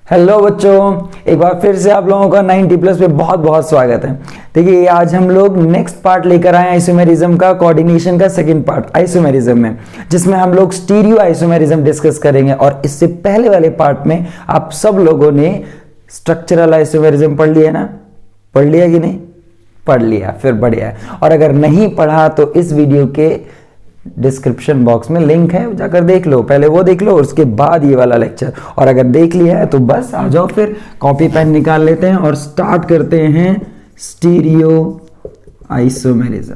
Hello बच्चों, एक बार फिर से आप लोगों का 90 प्लस पे बहुत बहुत स्वागत है। देखिए आज हम लोग नेक्स्ट पार्ट लेकर आए आइसोमेरिज्म का, कोऑर्डिनेशन का सेकंड पार्ट आइसोमेरिज्म में, जिसमें हम लोग स्टीरियो आइसोमेरिज्म डिस्कस करेंगे। और इससे पहले वाले पार्ट में आप सब लोगों ने स्ट्रक्चरल आइसोमेरिज्म पढ़ लिया ना? पढ़ लिया कि नहीं? पढ़ लिया, फिर बढ़िया है। और अगर नहीं पढ़ा तो इस वीडियो के डिस्क्रिप्शन बॉक्स में लिंक है, जाकर देख लो, पहले वो देख लो और उसके बाद ये वाला लेक्चर। और अगर देख लिया है तो बस आ जाओ, फिर कॉपी पेन निकाल लेते हैं और स्टार्ट करते हैं स्टीरियो आइसोमेरिज्म।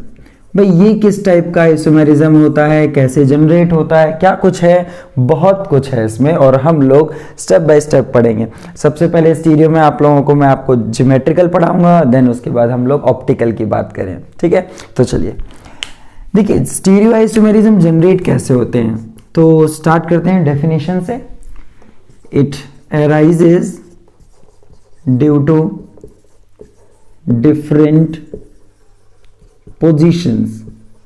भाई ये किस टाइप का आइसोमेरिज्म होता है, कैसे जनरेट होता है, क्या कुछ है? बहुत कुछ है इसमें और हम लोग स्टेप बाय स्टेप पढ़ेंगे। सबसे पहले स्टीरियो में आप लोगों को मैं आपको ज्योमेट्रिकल पढ़ाऊंगा, देन उसके बाद हम लोग ऑप्टिकल की बात करें। ठीक है, तो चलिए देखिए स्टीरियो आइसोमेरिज्म जनरेट कैसे होते हैं। तो स्टार्ट करते हैं डेफिनेशन से। It arises due to different positions.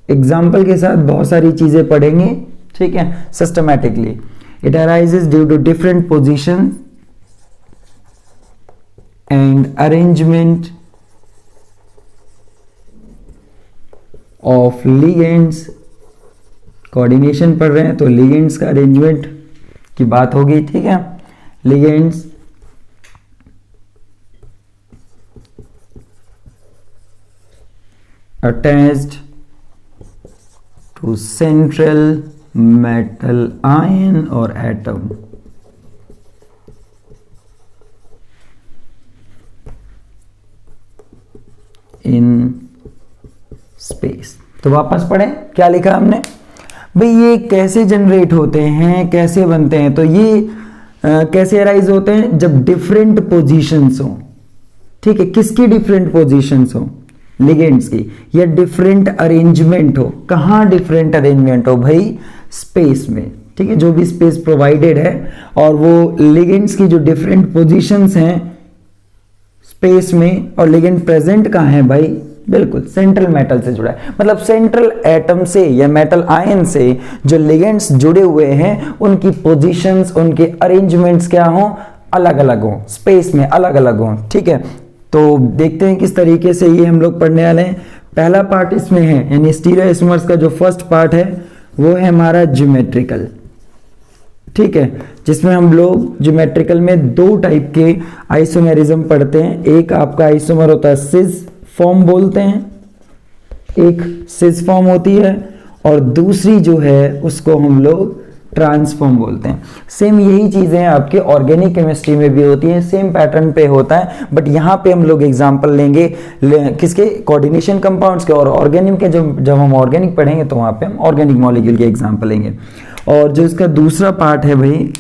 Example के साथ बहुत सारी चीजें पढ़ेंगे, ठीक है, systematically. It arises due to different positions and arrangement of ligands. Coordination पढ़ रहे हैं तो लिगेंड्स का अरेंजमेंट की बात होगी, ठीक है। Ligands attached to central metal ion और एटम। In space. तो वापस पढ़ें क्या लिखा हमने। भाई ये कैसे जनरेट होते हैं, कैसे बनते हैं? तो ये कैसे अराइज होते हैं? जब डिफरेंट पोजीशंस हो, ठीक है। किसकी डिफरेंट पोजीशंस हो? लिगेंड्स की। या डिफरेंट अरेंजमेंट हो। कहां डिफरेंट अरेंजमेंट हो? भाई स्पेस में, ठीक है, जो भी स्पेस प्रोवाइडेड है। और वो लिगेंड्स की जो डिफरेंट पोजीशंस हैं स्पेस में, और लिगेंड प्रेजेंट कहां है भाई? बिल्कुल सेंट्रल मेटल से जुड़ा है। मतलब सेंट्रल एटम से या मेटल आयन से जो लिगेंड्स जुड़े हुए हैं उनकी पोजीशंस, उनके अरेंजमेंट्स क्या हो? अलग अलग हो, स्पेस में अलग अलग हो, ठीक है। तो देखते हैं किस तरीके से ये हम लोग पढ़ने वाले हैं। पहला पार्ट इसमें है, यानी स्टीरियो आइसोमर्स का जो फर्स्ट पार्ट है वो है हमारा ज्योमेट्रिकल, ठीक है, जिसमें हम लोग ज्योमेट्रिकल में दो टाइप के आइसोमेरिज्म पढ़ते हैं। एक आपका आइसोमर होता है सिज फॉर्म बोलते हैं, एक सिज फॉर्म होती है, और दूसरी जो है उसको हम लोग ट्रांसफॉर्म बोलते हैं। सेम यही चीजें आपके ऑर्गेनिक केमिस्ट्री में भी होती हैं, सेम पैटर्न पे होता है। बट यहाँ पे हम लोग एग्जांपल लेंगे किसके? कोऑर्डिनेशन कंपाउंड्स के। और ऑर्गेनिक के जब हम ऑर्गेनिक पढ़ेंगे तो वहां पे हम ऑर्गेनिक मॉलिक्यूल के एग्जांपल लेंगे। और जो इसका दूसरा पार्ट है भाई,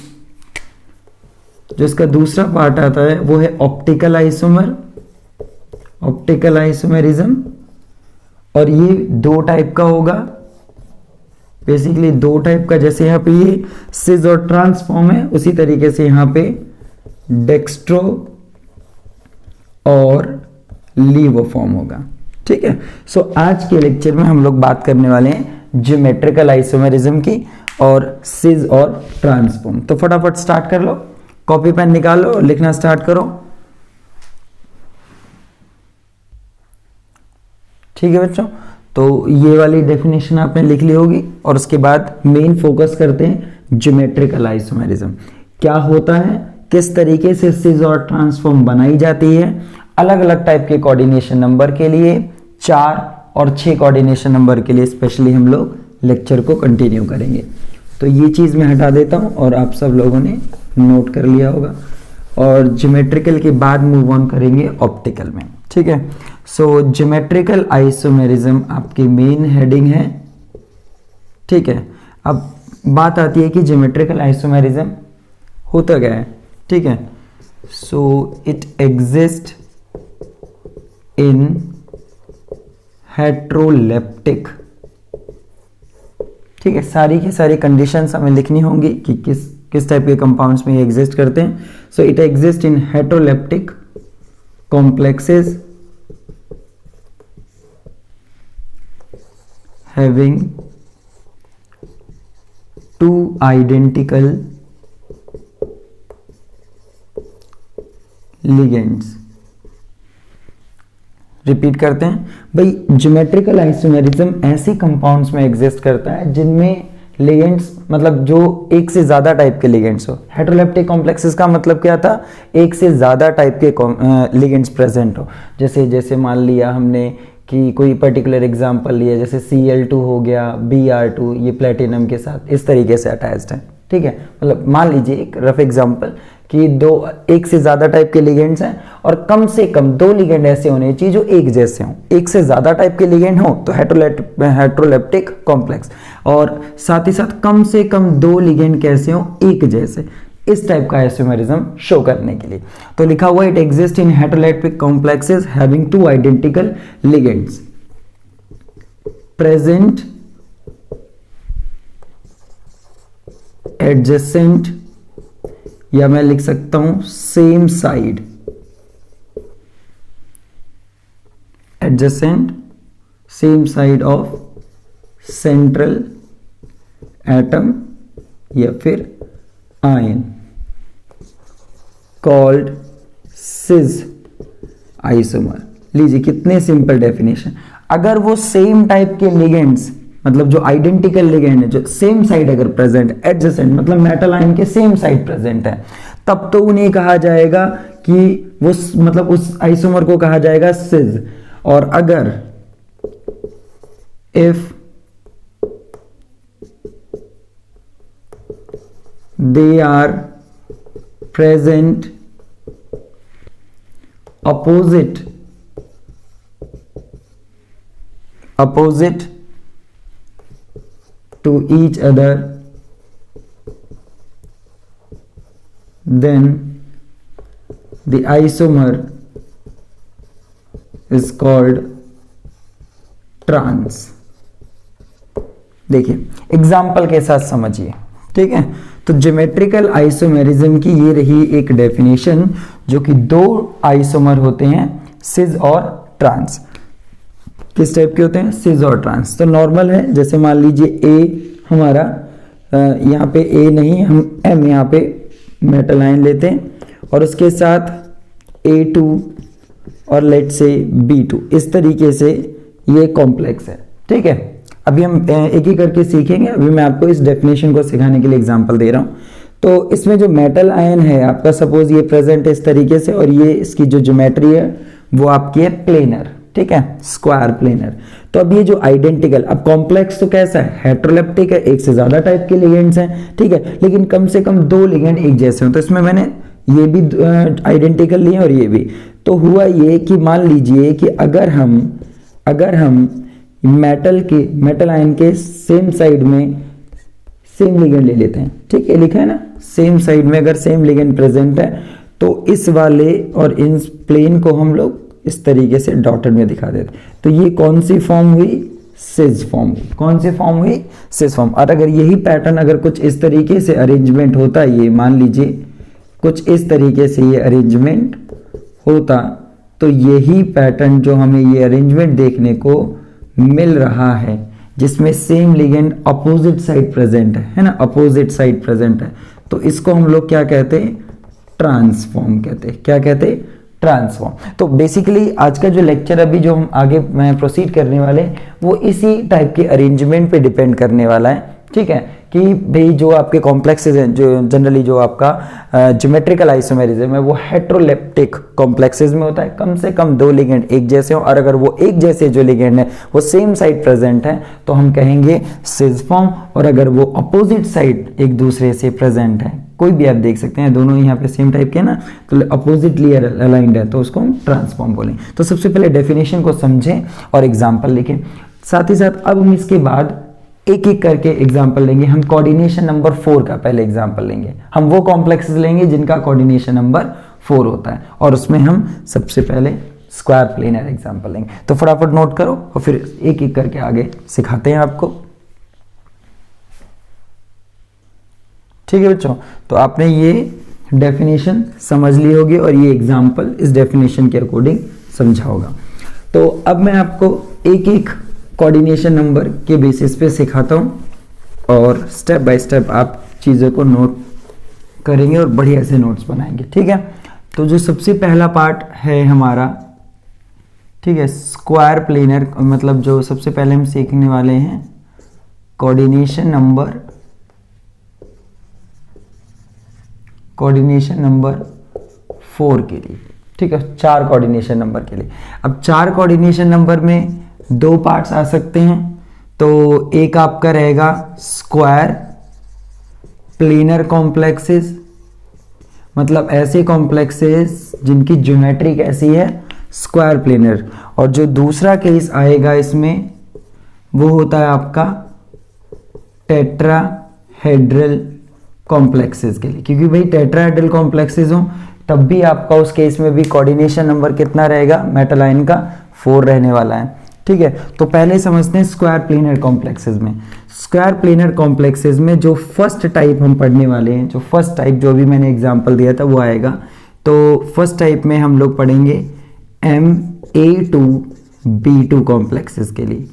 जो इसका दूसरा पार्ट आता है वो है ऑप्टिकल आइसोमर, ऑप्टिकल आइसोमेरिज्म। और ये दो टाइप का होगा, बेसिकली दो टाइप का। जैसे यहां पे ये सिज और ट्रांसफॉर्म है, उसी तरीके से यहां पे डेक्स्ट्रो और लीवो फॉर्म होगा, ठीक है। सो आज के लेक्चर में हम लोग बात करने वाले हैं ज्योमेट्रिकल आइसोमेरिज्म की और सिज और ट्रांसफॉर्म। तो फटाफट स्टार्ट कर लो, कॉपी पेन निकालो और लिखना स्टार्ट करो, ठीक है बच्चों। तो ये वाली डेफिनेशन आपने लिख ली होगी और उसके बाद मेन फोकस करते हैं ज्योमेट्रिकल आइसोमेरिज्म क्या होता है, किस तरीके से सिज और ट्रांसफॉर्म बनाई जाती है। अलग अलग टाइप के कोऑर्डिनेशन नंबर के लिए, 4 और 6 कोऑर्डिनेशन नंबर के लिए स्पेशली हम लोग लेक्चर को कंटिन्यू करेंगे। तो ये चीज मैं हटा देता हूं और आप सब लोगों ने नोट कर लिया होगा। और ज्योमेट्रिकल के बाद मूव ऑन करेंगे ऑप्टिकल में, ठीक है। सो ज्योमेट्रिकल आइसोमेरिज्म आपकी मेन हेडिंग है, ठीक है। अब बात आती है कि ज्योमेट्रिकल आइसोमेरिज्म होता क्या है, ठीक है। So it exist in heteroleptic, ठीक है। सारी की सारी कंडीशंस हमें लिखनी होंगी कि किस टाइप के कंपाउंड्स में ये एग्जिस्ट करते हैं। So it exist in heteroleptic complexes having two identical ligands. Repeat करते हैं भाई, ज्योमेट्रिकल आइसोमेरिज्म ऐसे कंपाउंड्स में एग्जिस्ट करता है जिनमें लिगेंड्स मतलब जो एक से ज्यादा टाइप के लिगेंड्स हो। हेटेरोलेप्टिक कॉम्प्लेक्सेस का मतलब क्या था, एक से ज्यादा टाइप के लिगेंड्स प्रेजेंट हो। जैसे मान लिया हमने कि कोई पर्टिकुलर एग्जांपल लिया, जैसे Cl2 हो गया, Br2, ये प्लेटिनम के साथ इस तरीके से अटैच्ड है, ठीक है। मतलब मान लीजिए एक रफ एग्जांपल कि एक से ज्यादा टाइप के लिगेंड्स हैं और कम से कम 2 लिगेंड ऐसे होने चाहिए जो एक जैसे हों। एक से ज्यादा टाइप के लिगेंड हो तो हेटेरोलेप्टिक कॉम्प्लेक्स, और साथ ही साथ कम से कम 2 लिगेंड कैसे हो, एक जैसे, इस टाइप का आइसोमेरिज्म शो करने के लिए। तो लिखा हुआ it exist in heteroleptic complexes having 2 identical ligands present adjacent, या मैं लिख सकता हूं same side, adjacent same side of central atom या फिर आयन, कॉल्ड सिस आइसोमर। लीजिए कितने सिंपल डेफिनेशन। अगर वो सेम टाइप के लिगेंड्स, मतलब जो आइडेंटिकल लिगेंड है, जो सेम साइड अगर प्रेजेंट, एडजेसेंट मतलब मेटल आयन के सेम साइड प्रेजेंट है, तब तो उन्हें कहा जाएगा कि वो मतलब उस आइसोमर को कहा जाएगा सिस। और अगर if they are present opposite to each other, then the isomer is called trans। देखिए एग्जाम्पल के साथ समझिए, ठीक है। तो ज्योमेट्रिकल आइसोमेरिज्म की ये रही एक डेफिनेशन, जो कि 2 आइसोमर होते हैं, सिस और ट्रांस। किस टाइप के होते हैं, सिस और ट्रांस। तो नॉर्मल है, जैसे मान लीजिए ए हमारा यहाँ पे ए नहीं, हम एम यहाँ पे मेटल आयन लेते हैं और उसके साथ A2 और लेट से B2, इस तरीके से ये कॉम्प्लेक्स है, ठीक है। अभी हम एक ही करके सीखेंगे। अभी मैं आपको इस डेफिनेशन को सिखाने के लिए एग्जांपल दे रहा हूं। तो इसमें जो मेटल आयन है आपका, सपोज ये प्रेजेंट है इस तरीके से, और ये इसकी जो ज्योमेट्री है वो आपकी है प्लेनर, ठीक है, स्क्वायर प्लेनर। तो अब ये जो आइडेंटिकल, अब कॉम्प्लेक्स तो कैसा है, हेटेरोलेप्टिक है, एक से ज्यादा टाइप के लिगेंड्स हैं, ठीक है, लेकिन कम से कम 2 लिगेंड एक जैसे हो। तो इसमें मैंने ये भी आइडेंटिकल लिए और ये भी। तो हुआ ये कि मान लीजिए कि अगर हम मेटल आयन के सेम साइड में सेम लिगेंड ले लेते हैं, ठीक है, लिखा है ना, सेम साइड में अगर सेम लिगेंड प्रेजेंट है, तो इस वाले और इन प्लेन को हम लोग इस तरीके से डॉटेड में दिखा देते। तो ये कौन सी फॉर्म हुई, सिस फॉर्म हुई। कौन सी फॉर्म हुई, सिस फॉर्म। और अगर यही पैटर्न अगर कुछ इस तरीके से अरेंजमेंट होता, ये मान लीजिए कुछ इस तरीके से ये अरेंजमेंट होता, तो यही पैटर्न जो हमें ये अरेंजमेंट देखने को मिल रहा है, जिसमें same ligand opposite side present है ना, अपोजिट साइड प्रेजेंट है, तो इसको हम लोग क्या कहते हैं, ट्रांसफॉर्म कहते हैं। क्या कहते हैं, ट्रांसफॉर्म। तो बेसिकली आज का जो लेक्चर अभी जो हम आगे प्रोसीड करने वाले हैं, वो इसी टाइप के अरेंजमेंट पे डिपेंड करने वाला है, ठीक है, कि भाई जो आपके कॉम्प्लेक्सेस हैं, जो जनरली जो आपका ज्योमेट्रिकल आइसोमेरिज्म है, वो हेटेरोलेप्टिक कॉम्प्लेक्सेस में होता है, कम से कम 2 लिगेंड एक जैसे हो, और अगर वो एक जैसे जो लिगेंड है वो सेम साइड प्रेजेंट है, तो हम कहेंगे सिस फॉर्म। और अगर वो अपोजिट साइड एक दूसरे से प्रेजेंट है, कोई भी आप देख सकते हैं, दोनों यहाँ पे सेम टाइप के ना, तो अपोजिटली अलाइंड है, तो उसको हम ट्रांसफॉर्म बोलें। तो सबसे पहले डेफिनेशन को समझें और एग्जाम्पल लिखें। साथ ही साथ अब हम इसके बाद एक एक करके एग्जाम्पल लेंगे। हम कोऑर्डिनेशन नंबर 4 का पहले एग्जाम्पल लेंगे। हम वो कॉम्प्लेक्सेस लेंगे जिनका कोऑर्डिनेशन नंबर 4 होता है, और उसमें हम सबसे पहले स्क्वायर प्लेनर एग्जाम्पल लेंगे। तो फटाफट नोट करो और फिर एक एक करके आगे सिखाते हैं आपको, ठीक है बच्चों। तो आपने ये डेफिनेशन समझ ली होगी और ये एग्जाम्पल इस डेफिनेशन के अकॉर्डिंग समझा होगा। तो अब मैं आपको एक एक कोऑर्डिनेशन नंबर के बेसिस पे सिखाता हूं और स्टेप बाय स्टेप आप चीज़ों को नोट करेंगे और बढ़िया से नोट्स बनाएंगे, ठीक है। तो जो सबसे पहला पार्ट है हमारा, ठीक है, स्क्वायर प्लेनर, मतलब जो सबसे पहले हम सीखने वाले हैं कोऑर्डिनेशन नंबर 4 के लिए, ठीक है, 4 कोऑर्डिनेशन नंबर के लिए। अब 4 कोऑर्डिनेशन नंबर में 2 पार्ट्स आ सकते हैं। तो एक आपका रहेगा स्क्वायर प्लेनर कॉम्प्लेक्सेस, मतलब ऐसे कॉम्प्लेक्सेस जिनकी ज्योमेट्री कैसी है, स्क्वायर प्लेनर। और जो दूसरा केस आएगा इसमें वो होता है आपका टेट्राहेड्रल कॉम्प्लेक्सेस के लिए, क्योंकि भाई टेट्राहेड्रल कॉम्प्लेक्सेस हो तब भी आपका उस केस में भी कोऑर्डिनेशन नंबर कितना रहेगा, मेटल आयन का 4 रहने वाला है, ठीक है। तो पहले समझते हैं स्क्वायर प्लेनर कॉम्प्लेक्सेस में। स्क्वायर प्लेनर कॉम्प्लेक्सेस में जो फर्स्ट टाइप हम पढ़ने वाले हैं, जो फर्स्ट टाइप जो भी मैंने एग्जांपल दिया था वो आएगा। तो फर्स्ट टाइप में हम लोग पढ़ेंगे MA2B2 कॉम्प्लेक्सेस के लिए,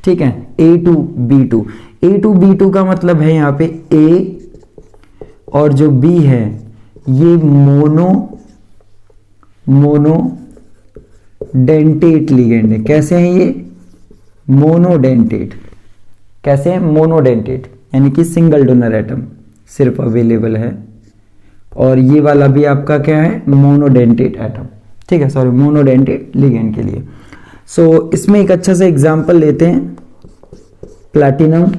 ठीक है, A2B2। A2B2 का मतलब है यहाँ पे A और जो B है ये मोनोडेंटेट लिगेंड है। कैसे हैं ये? मोनोडेंटेट। कैसे हैं? मोनोडेंटेट, यानी कि सिंगल डोनर एटम सिर्फ अवेलेबल है। और ये वाला भी आपका क्या है? मोनोडेंटेट एटम, ठीक है, सॉरी, मोनोडेंटेट लिगेंड के लिए। सो इसमें एक अच्छा सा एग्जांपल लेते हैं, प्लैटिनम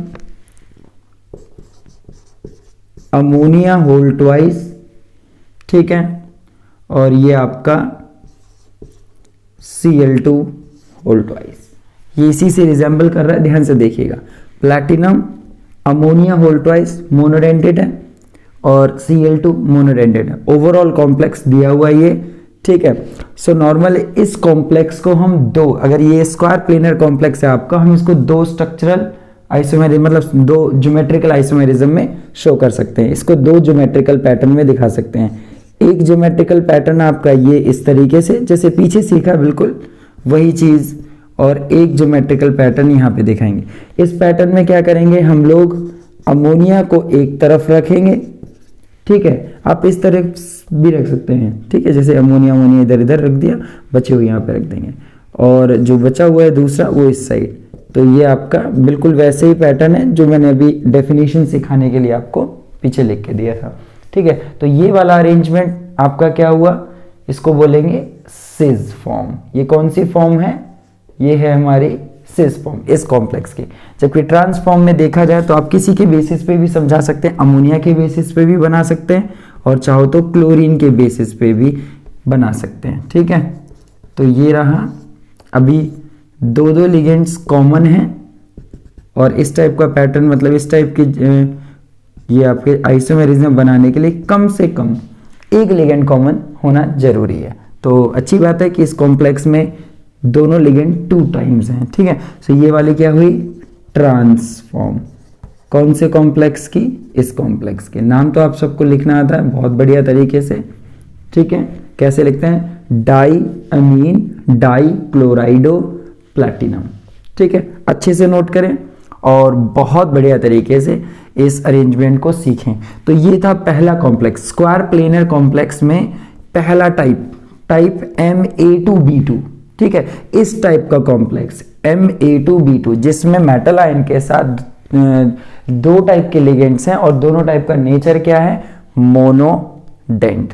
अमोनिया होल ट्वाइस, ठीक है, और ये आपका Cl2 होल ट्वाइस, ये इसी से रिजेंबल कर रहा है, ध्यान से देखिएगा। Platinum ammonia whole twice monodentate है और Cl2 मोनोडेंटेट है। ओवरऑल कॉम्प्लेक्स दिया हुआ ये, ठीक है। सो नॉर्मल इस कॉम्प्लेक्स को हम दो, अगर ये स्क्वायर प्लेनर कॉम्प्लेक्स है आपका, हम इसको 2 स्ट्रक्चरल आइसोमेरिज्म, मतलब 2 ज्योमेट्रिकल आइसोमेरिज्म में शो कर सकते हैं। इसको 2 ज्योमेट्रिकल पैटर्न में दिखा सकते हैं। एक ज्योमेट्रिकल पैटर्न आपका ये इस तरीके से, जैसे पीछे सीखा बिल्कुल वही चीज, और एक ज्योमेट्रिकल पैटर्न यहाँ पे दिखाएंगे। इस पैटर्न में क्या करेंगे हम लोग, अमोनिया को एक तरफ रखेंगे, ठीक है, आप इस तरह भी रख सकते हैं, ठीक है, जैसे अमोनिया इधर इधर रख दिया, बचे हुए यहाँ पे रख देंगे, और जो बचा हुआ है दूसरा वो इस साइड। तो ये आपका बिल्कुल वैसे ही पैटर्न है जो मैंने अभी डेफिनेशन सिखाने के लिए आपको पीछे लिख के दिया था, ठीक है। तो ये वाला अरेंजमेंट आपका क्या हुआ, इसको बोलेंगे सिस फॉर्म। ये कौन सी फॉर्म है? ये है हमारी सिस फॉर्म इस कॉम्प्लेक्स की। जबकि ट्रांस फॉर्म में देखा जाए तो आप किसी के बेसिस पे भी समझा सकते हैं, अमोनिया के बेसिस पे भी बना सकते हैं, और चाहो तो क्लोरीन के बेसिस पे भी बना सकते हैं, ठीक है। तो ये रहा, अभी 2 लिगेंड्स कॉमन हैं, और इस टाइप का पैटर्न, मतलब इस टाइप की ये आपके आइसोमेरिज्म बनाने के लिए कम से कम एक लिगेंड कॉमन होना जरूरी है। तो अच्छी बात है कि इस कॉम्प्लेक्स में दोनों लिगेंड 2 टाइम्स हैं, ठीक है। सो ये वाली क्या हुई, ट्रांसफॉर्म। कौन से कॉम्प्लेक्स की? इस कॉम्प्लेक्स के। नाम तो आप सबको लिखना आता है बहुत बढ़िया तरीके से, ठीक है। कैसे लिखते हैं? डाई अमीन डाई क्लोराइडो प्लैटिनम, ठीक है, अच्छे से नोट करें और बहुत बढ़िया तरीके से इस अरेंजमेंट को सीखें। तो ये था पहला कॉम्प्लेक्स, स्क्वायर प्लेनर कॉम्प्लेक्स में पहला टाइप MA2B2, ठीक है। इस टाइप का कॉम्प्लेक्स MA2B2 जिसमें मेटल आयन के साथ 2 टाइप के लिगेंड्स हैं, और दोनों टाइप का नेचर क्या है? मोनोडेंटेट।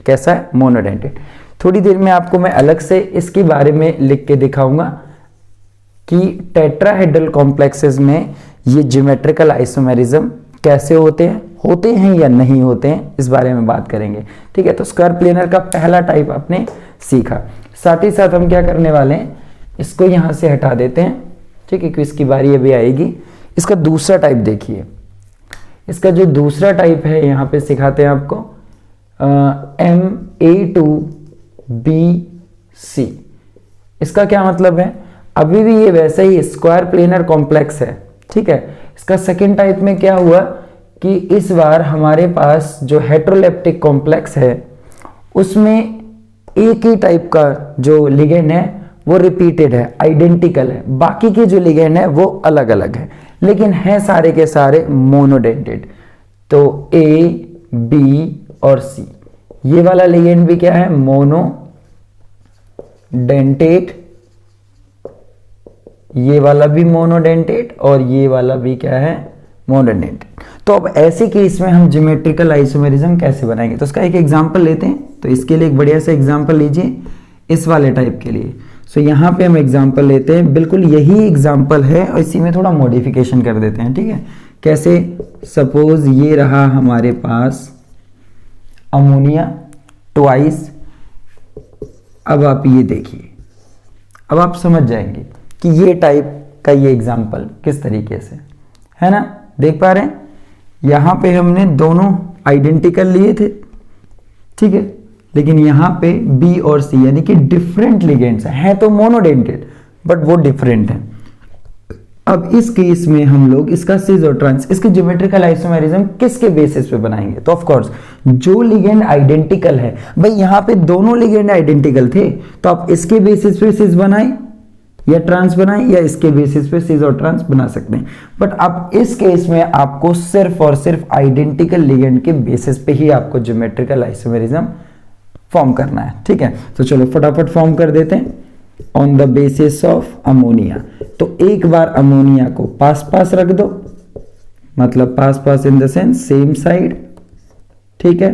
कैसा है? मोनोडेंटेट। थोड़ी देर में आपको मैं अलग से इसके बारे में लिख के दिखाऊंगा कि टेट्राहेड्रल कॉम्प्लेक्सेस में ये ज्योमेट्रिकल आइसोमेरिज्म कैसे होते हैं या नहीं होते हैं, इस बारे में बात करेंगे, ठीक है। तो स्क्वायर प्लेनर का पहला टाइप आपने सीखा। साथ ही साथ हम क्या करने वाले हैं, इसको यहां से हटा देते हैं, ठीक है, क्योंकि इसकी बारी अभी आएगी। इसका दूसरा टाइप देखिए, इसका जो दूसरा टाइप है यहां पे सिखाते हैं आपको, MA2BC। इसका क्या मतलब है? अभी भी ये वैसे ही स्क्वायर प्लेनर कॉम्प्लेक्स है, ठीक है। इसका सेकेंड टाइप में क्या हुआ कि इस बार हमारे पास जो हेट्रोलेप्टिक कॉम्प्लेक्स है उसमें एक ही टाइप का जो लिगेंड है वो रिपीटेड है, आइडेंटिकल है, बाकी के जो लिगेंड है वो अलग अलग है, लेकिन है सारे के सारे मोनोडेंटेड। तो A, B और C ये वाला लिगेंड भी क्या है, मोनो डेंटेट, ये वाला भी मोनोडेंटेट और ये वाला भी क्या है, मोनोडेंटेट। तो अब ऐसे केस में हम ज्योमेट्रिकल आइसोमेरिज्म कैसे बनाएंगे, तो उसका एक एग्जांपल लेते हैं। तो इसके लिए एक बढ़िया सा एग्जांपल लीजिए इस वाले टाइप के लिए। सो यहाँ पे हम एग्जांपल लेते हैं, बिल्कुल यही एग्जांपल है और इसी में थोड़ा मॉडिफिकेशन कर देते हैं, ठीक है। कैसे, सपोज ये रहा हमारे पास अमोनिया ट्वाइस। अब आप ये देखिए, अब आप समझ जाएंगे कि ये टाइप का ये एग्जांपल किस तरीके से है ना। देख पा रहे हैं, यहां पे हमने दोनों आइडेंटिकल लिए थे, ठीक है, लेकिन यहां पे बी और सी यानी कि डिफरेंट लिगेंड्स हैं तो मोनोडेंटेड बट वो डिफरेंट हैं। अब इस केस में हम लोग इसका सिस और ट्रांस, इसके ज्योमेट्रिकल आइसोमेरिज्म किसके बेसिस पे बनाएंगे, तो ऑफ कोर्स जो लिगेंड आइडेंटिकल है, भाई यहां पे दोनों लिगेंड आइडेंटिकल थे तो आप इसके बेसिस पे सिस बनाए या ट्रांस बनाए, या इसके बेसिस पे सिस और ट्रांस बना सकते हैं। बट अब इस केस में आपको सिर्फ और सिर्फ आइडेंटिकल लिगेंड के बेसिस पे ही आपको ज्योमेट्रिकल आइसोमेरिज्म फॉर्म करना है, ठीक है। तो चलो फटाफट फॉर्म कर देते हैं। On the basis of ammonia, तो एक बार अमोनिया को पास पास रख दो, मतलब पास पास in the sense same side, ठीक है,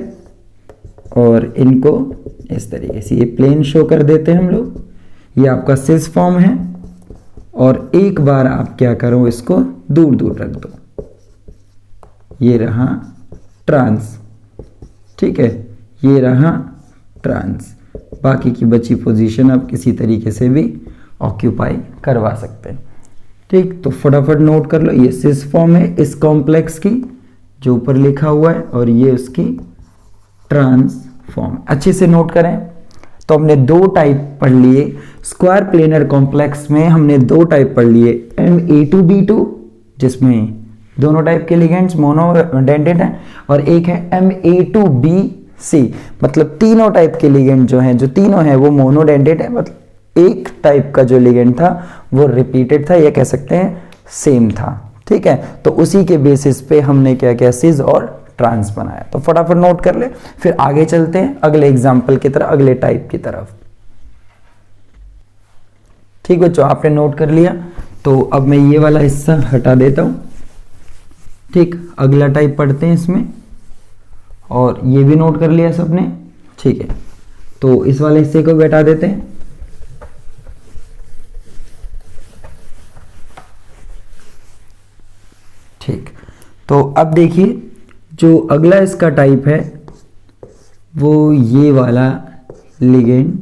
और इनको इस तरीके से ये प्लेन शो कर देते हैं हम लोग। ये आपका सिस फॉर्म है और एक बार आप क्या करो, इसको दूर दूर रख दो, ये रहा ट्रांस, ठीक है, ये रहा ट्रांस। बाकी की बची पोजीशन आप किसी तरीके से भी ऑक्यूपाई करवा सकते हैं, ठीक। तो फटाफट नोट कर लो, ये सिस फॉर्म है इस कॉम्प्लेक्स की जो ऊपर लिखा हुआ है, और ये उसकी ट्रांस फॉर्म। अच्छे से नोट करें। तो हमने दो टाइप पढ़ लिए स्क्वायर प्लेनर कॉम्प्लेक्स में, हमने दो टाइप पढ़ लिए, Ma2B2 जिसमें दोनों टाइप के लिगेंड्स मोनोडेंटेट हैं, और एक है Ma2BC, मतलब तीनों टाइप के लिगेंड जो हैं, जो तीनों हैं वो मोनोडेंटेट है, मतलब एक टाइप का जो लिगेंड था वो रिपीटेड था, या कह सकते हैं सेम था, ठीक है। तो उसी के बेसिस पे हमने क्या किया, सिस और ट्रांस बनाया। तो फटाफट नोट कर ले, फिर आगे चलते हैं अगले एग्जाम्पल की तरफ, अगले टाइप की तरफ, ठीक बच्चों। आपने नोट कर लिया, तो अब मैं ये वाला हिस्सा हटा देता हूं, ठीक। अगला टाइप पढ़ते हैं इसमें, और ये भी नोट कर लिया सबने, ठीक है। तो इस वाले हिस्से को भी हटा देते हैं, ठीक। तो अब देखिए जो अगला इसका टाइप है वो ये वाला लिगेंड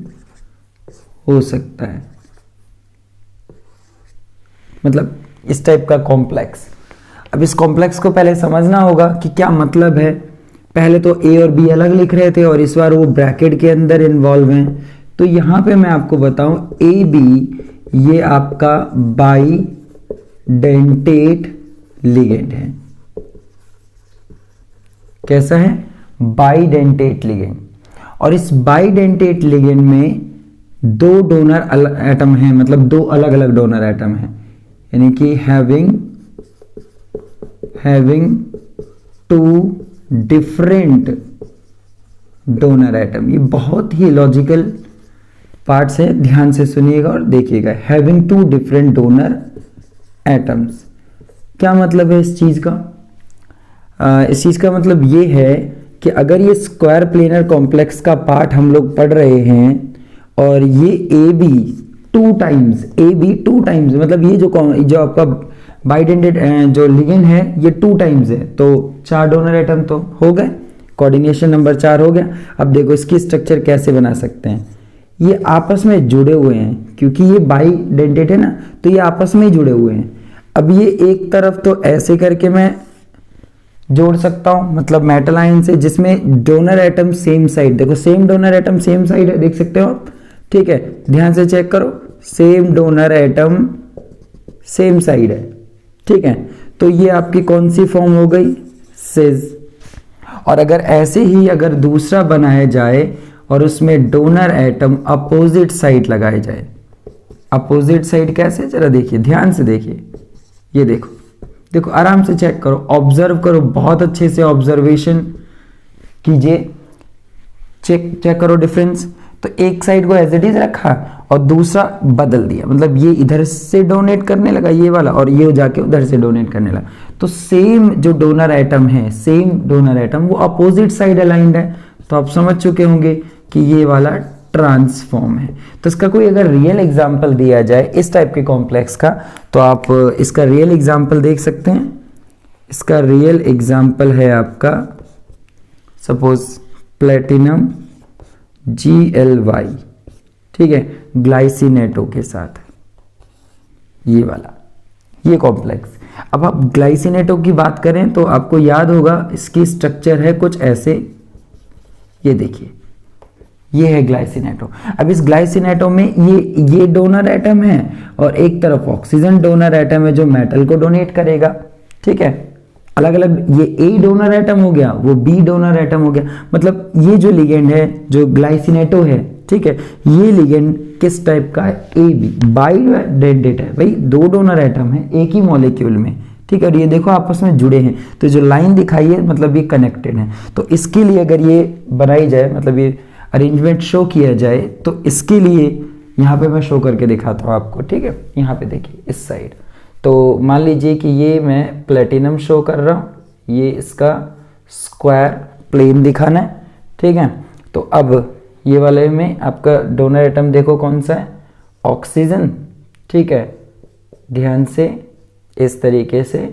हो सकता है, मतलब इस टाइप का कॉम्प्लेक्स। अब इस कॉम्प्लेक्स को पहले समझना होगा कि क्या मतलब है। पहले तो ए और बी अलग लिख रहे थे और इस बार वो ब्रैकेट के अंदर इन्वॉल्व हैं। तो यहां पे मैं आपको बताऊं, ए बी ये आपका बाई डेंटेट लिगेंड है। कैसा है, बाइडेंटेट लिगेंड। और इस बाइडेंटेट लिगेंड में दो डोनर एटम हैं, मतलब दो अलग अलग डोनर एटम हैं, यानी कि having two different donor atom. ये बहुत ही लॉजिकल पार्ट्स है, ध्यान से सुनिएगा और देखिएगा। Having two different donor atoms, क्या मतलब है इस चीज का? इस चीज का मतलब ये है कि अगर ये स्क्वायर प्लेनर कॉम्प्लेक्स का पार्ट हम लोग पढ़ रहे हैं और ये ए बी टू टाइम्स, मतलब ये जो आपका बाइडेंटेड जो लिगेंड है ये टू टाइम्स है, तो 4 डोनर एटम तो हो गए, कोऑर्डिनेशन नंबर 4 हो गया। अब देखो इसकी स्ट्रक्चर कैसे बना सकते हैं। ये आपस में जुड़े हुए हैं, क्योंकि ये बाइडेंटेड है ना, तो ये आपस में ही जुड़े हुए हैं। अब ये एक तरफ तो ऐसे करके मैं जोड़ सकता हूं, मतलब मेटल आयन से, जिसमें डोनर एटम सेम साइड, देखो same donor atom same side है, देख सकते हो आप, ठीक है, ध्यान से चेक करो, same donor atom same side है, ठीक है। तो ये आपकी कौन सी फॉर्म हो गई, सिस। और अगर ऐसे ही अगर दूसरा बनाया जाए और उसमें डोनर एटम अपोजिट साइड लगाए जाए, अपोजिट साइड कैसे, जरा देखिए, ध्यान से देखिए, ये देखो देखो, आराम से चेक करो, ऑब्जर्व करो, बहुत अच्छे से ऑब्जर्वेशन कीजिए। चेक करो डिफरेंस। तो एक साइड को एज इट इज रखा और दूसरा बदल दिया, मतलब ये इधर से डोनेट करने लगा ये वाला, और ये जाके उधर से डोनेट करने लगा। तो सेम जो डोनर एटम है, सेम डोनर एटम, वो अपोजिट साइड अलाइंड है। तो आप समझ चुके होंगे कि ये वाला ट्रांसफॉर्म है। तो इसका कोई अगर रियल एग्जांपल दिया जाए इस टाइप के कॉम्प्लेक्स का, तो आप इसका रियल एग्जांपल देख सकते हैं। इसका रियल एग्जांपल है आपका सपोज प्लेटिनम GLY, ठीक है, ग्लाइसिनेटो के साथ, ये वाला, ये कॉम्प्लेक्स। अब आप ग्लाइसिनेटो की बात करें तो आपको याद होगा इसकी स्ट्रक्चर है कुछ ऐसे, ये देखिए, ये है ग्लाइसिनेटो। अब इस ग्लाइसिनेटो में ये डोनर एटम है और एक तरफ ऑक्सीजन डोनर एटम है जो मेटल को डोनेट करेगा, ठीक है। अलग अलग, ये ए डोनर एटम हो गया, वो बी डोनर एटम हो गया। मतलब ये जो लिगेंड है जो ग्लाइसिनेटो है, ठीक है, ये लिगेंड किस टाइप का है, ए बी, बाइडेंटेट है भाई, दो डोनर एटम है एक ही मॉलिक्यूल में, ठीक है। और ये देखो आपस में जुड़े हैं, तो जो लाइन दिखाई है मतलब ये कनेक्टेड है। तो इसके लिए अगर ये बनाई जाए, मतलब ये अरेंजमेंट शो किया जाए, तो इसके लिए यहाँ पे मैं शो करके दिखाता हूँ आपको, ठीक है। यहाँ पे देखिए इस साइड, तो मान लीजिए कि ये मैं प्लेटिनम शो कर रहा हूँ, ये इसका स्क्वायर प्लेन दिखाना है, ठीक है। तो अब ये वाले में आपका डोनर एटम देखो कौन सा है, ऑक्सीजन, ठीक है। ध्यान से इस तरीके से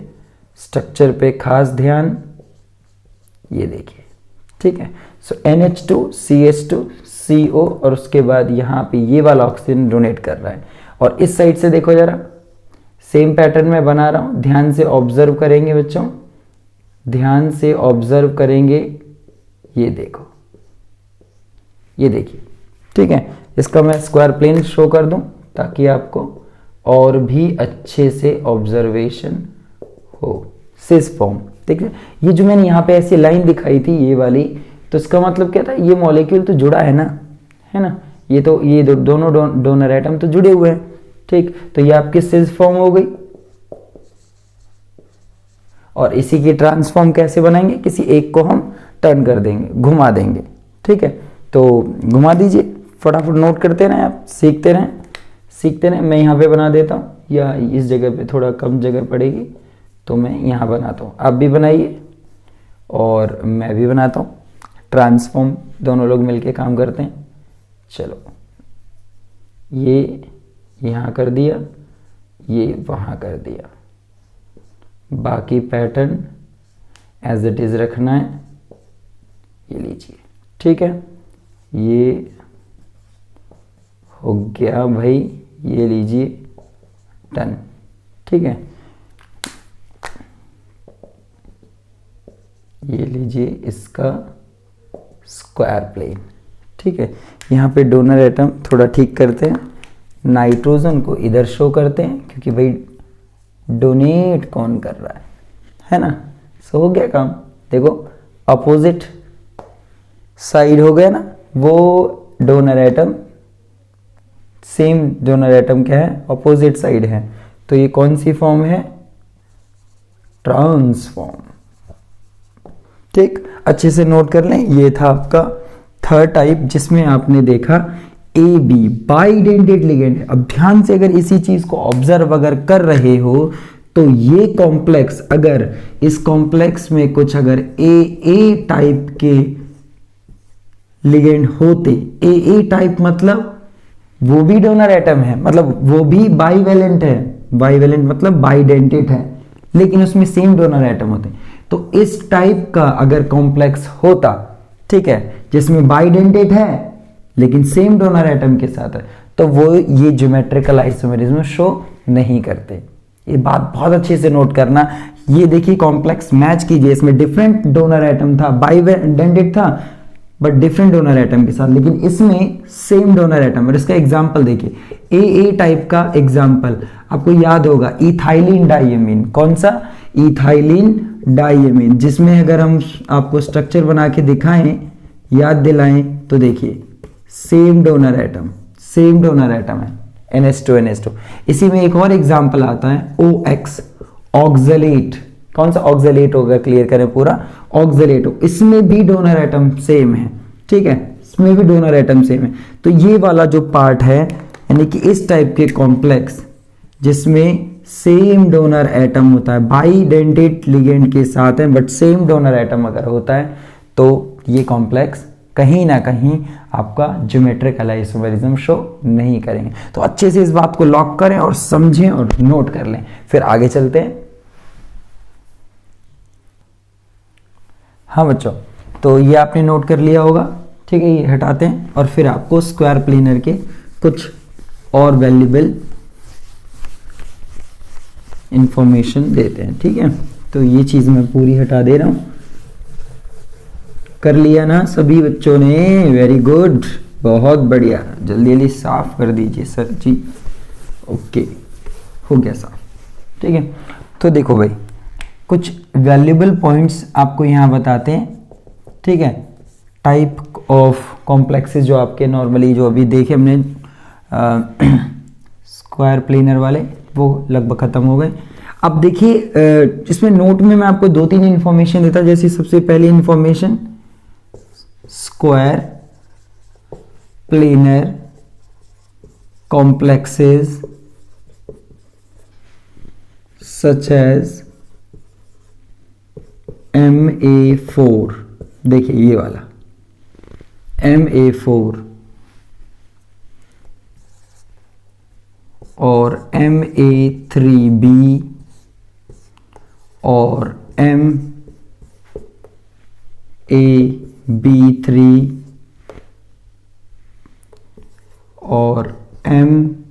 स्ट्रक्चर पे खास ध्यान, ये देखिए, ठीक है। सो NH2 CH2 CO, और उसके बाद यहाँ पे ये वाला ऑक्सीजन डोनेट कर रहा है। और इस साइड से देखो जरा, सेम पैटर्न में बना रहा हूं, ध्यान से ऑब्जर्व करेंगे बच्चों, ध्यान से ऑब्जर्व करेंगे, ये देखो, ये देखिए, ठीक है। इसका मैं स्क्वायर प्लेन शो कर दूं ताकि आपको और भी अच्छे से ऑब्जर्वेशन हो। सिस फॉर्म, ठीक है। ये जो मैंने यहाँ पे ऐसी लाइन दिखाई थी ये वाली, तो इसका मतलब क्या था, ये मॉलिक्यूल तो जुड़ा है ना, है ना, ये तो ये दोनों डोनर एटम तो जुड़े हुए हैं, ठीक। तो ये आपकी सिस फॉर्म हो गई। और इसी की ट्रांसफॉर्म कैसे बनाएंगे, किसी एक को हम टर्न कर देंगे, घुमा देंगे, ठीक है। तो घुमा दीजिए, फटाफट नोट करते रहें आप, सीखते रहें। मैं यहाँ पे बना देता हूँ, या इस जगह पे थोड़ा कम जगह पड़ेगी तो मैं यहाँ बनाता हूँ, आप भी बनाइए और मैं भी बनाता हूँ। ट्रांसफॉर्म दोनों लोग मिलके काम करते हैं। चलो, ये यहाँ कर दिया, ये वहाँ कर दिया, बाकी पैटर्न एज इट इज रखना है, ये लीजिए, ठीक है। ये हो गया भाई, ये लीजिए, डन, ठीक है। ये लीजिए इसका स्क्वायर प्लेन, ठीक है। यहाँ पे डोनर एटम थोड़ा ठीक करते हैं, नाइट्रोजन को इधर शो करते हैं क्योंकि भाई डोनेट कौन कर रहा है ना। सो हो गया काम, देखो अपोजिट साइड हो गया ना, वो donor atom, same donor atom क्या है, अपोजिट साइड है। तो ये कौन सी फॉर्म है, ट्रांसफॉर्म, ठीक। अच्छे से नोट कर लें, ये था आपका थर्ड टाइप जिसमें आपने देखा ए बी बाइडेंटेड लिगेंड। अब ध्यान से अगर इसी चीज को ऑब्जर्व अगर कर रहे हो तो ये कॉम्प्लेक्स, अगर इस कॉम्प्लेक्स में कुछ अगर ए टाइप के लिगेंड होते, ए टाइप मतलब वो भी डोनर एटम है, मतलब वो भी बाइवेलेंट है, बाइवेलेंट मतलब बाइडेंटेड है, लेकिन उसमें सेम डोनर एटम होते। तो इस टाइप का अगर कॉम्प्लेक्स होता, ठीक है, जिसमें बाइडेंटेड है लेकिन सेम डोनर एटम के साथ है, तो वो ये ज्योमेट्रिकल आइसोमेरिज्म शो नहीं करते। ये बात बहुत अच्छे से नोट करना। ये देखिए कॉम्प्लेक्स मैच कीजिए, इसमें डिफरेंट डोनर एटम था, बाइडेंटेड था बट डिफरेंट डोनर एटम के साथ, लेकिन इसमें सेम डोनर एटम। और इसका एग्जांपल देखिए, ए टाइप का एग्जांपल आपको याद होगा, इथाइलिन डाइएमीन। कौन सा, इथाइलिन डाइएमीन, जिसमें अगर हम आपको स्ट्रक्चर बना के दिखाएं, याद दिलाएं, तो देखिए same donor atom, same donor atom है, NH2 इसी में एक और एग्जांपल आता है OX, ऑक्सलेट। कौन सा ऑक्सलेट होगा, क्लियर करें पूरा, ऑक्सलेट। इसमें भी डोनर एटम सेम है, ठीक है, इसमें भी डोनर एटम सेम है। तो ये वाला जो पार्ट है यानी कि इस टाइप के कॉम्प्लेक्स जिसमें सेम डोनर एटम होता है, बाइडेंटेट लिगेंड के साथ है बट सेम डोनर एटम अगर होता है तो ये कॉम्प्लेक्स कहीं ना कहीं आपका ज्योमेट्रिकल आइसोमेरिज्म शो नहीं करेंगे। तो अच्छे से इस बात को लॉक करें और समझें और नोट कर लें, फिर आगे चलते हैं। हाँ बच्चों, तो ये आपने नोट कर लिया होगा, ठीक है। ये हटाते हैं और फिर आपको स्क्वायर प्लेनर के कुछ और वैल्यूएबल इंफॉर्मेशन देते हैं, ठीक है। तो ये चीज मैं पूरी हटा दे रहा हूं। कर लिया ना सभी बच्चों ने? वेरी गुड, बहुत बढ़िया। जल्दी जल्दी साफ कर दीजिए सर जी। ओके, हो गया साफ, ठीक है। तो देखो भाई, कुछ वैल्यूएबल पॉइंट्स आपको यहाँ बताते हैं, ठीक है। टाइप ऑफ कॉम्प्लेक्सेस जो आपके नॉर्मली जो अभी देखे हमने स्क्वायर प्लेनर वाले, वो लगभग खत्म हो गए। अब देखिए इसमें नोट में मैं आपको 2-3 इंफॉर्मेशन देता। जैसे सबसे पहली information, square planar complexes such as MA4, देखिए ये वाला MA4 और MA3B और MAB3 और MAABC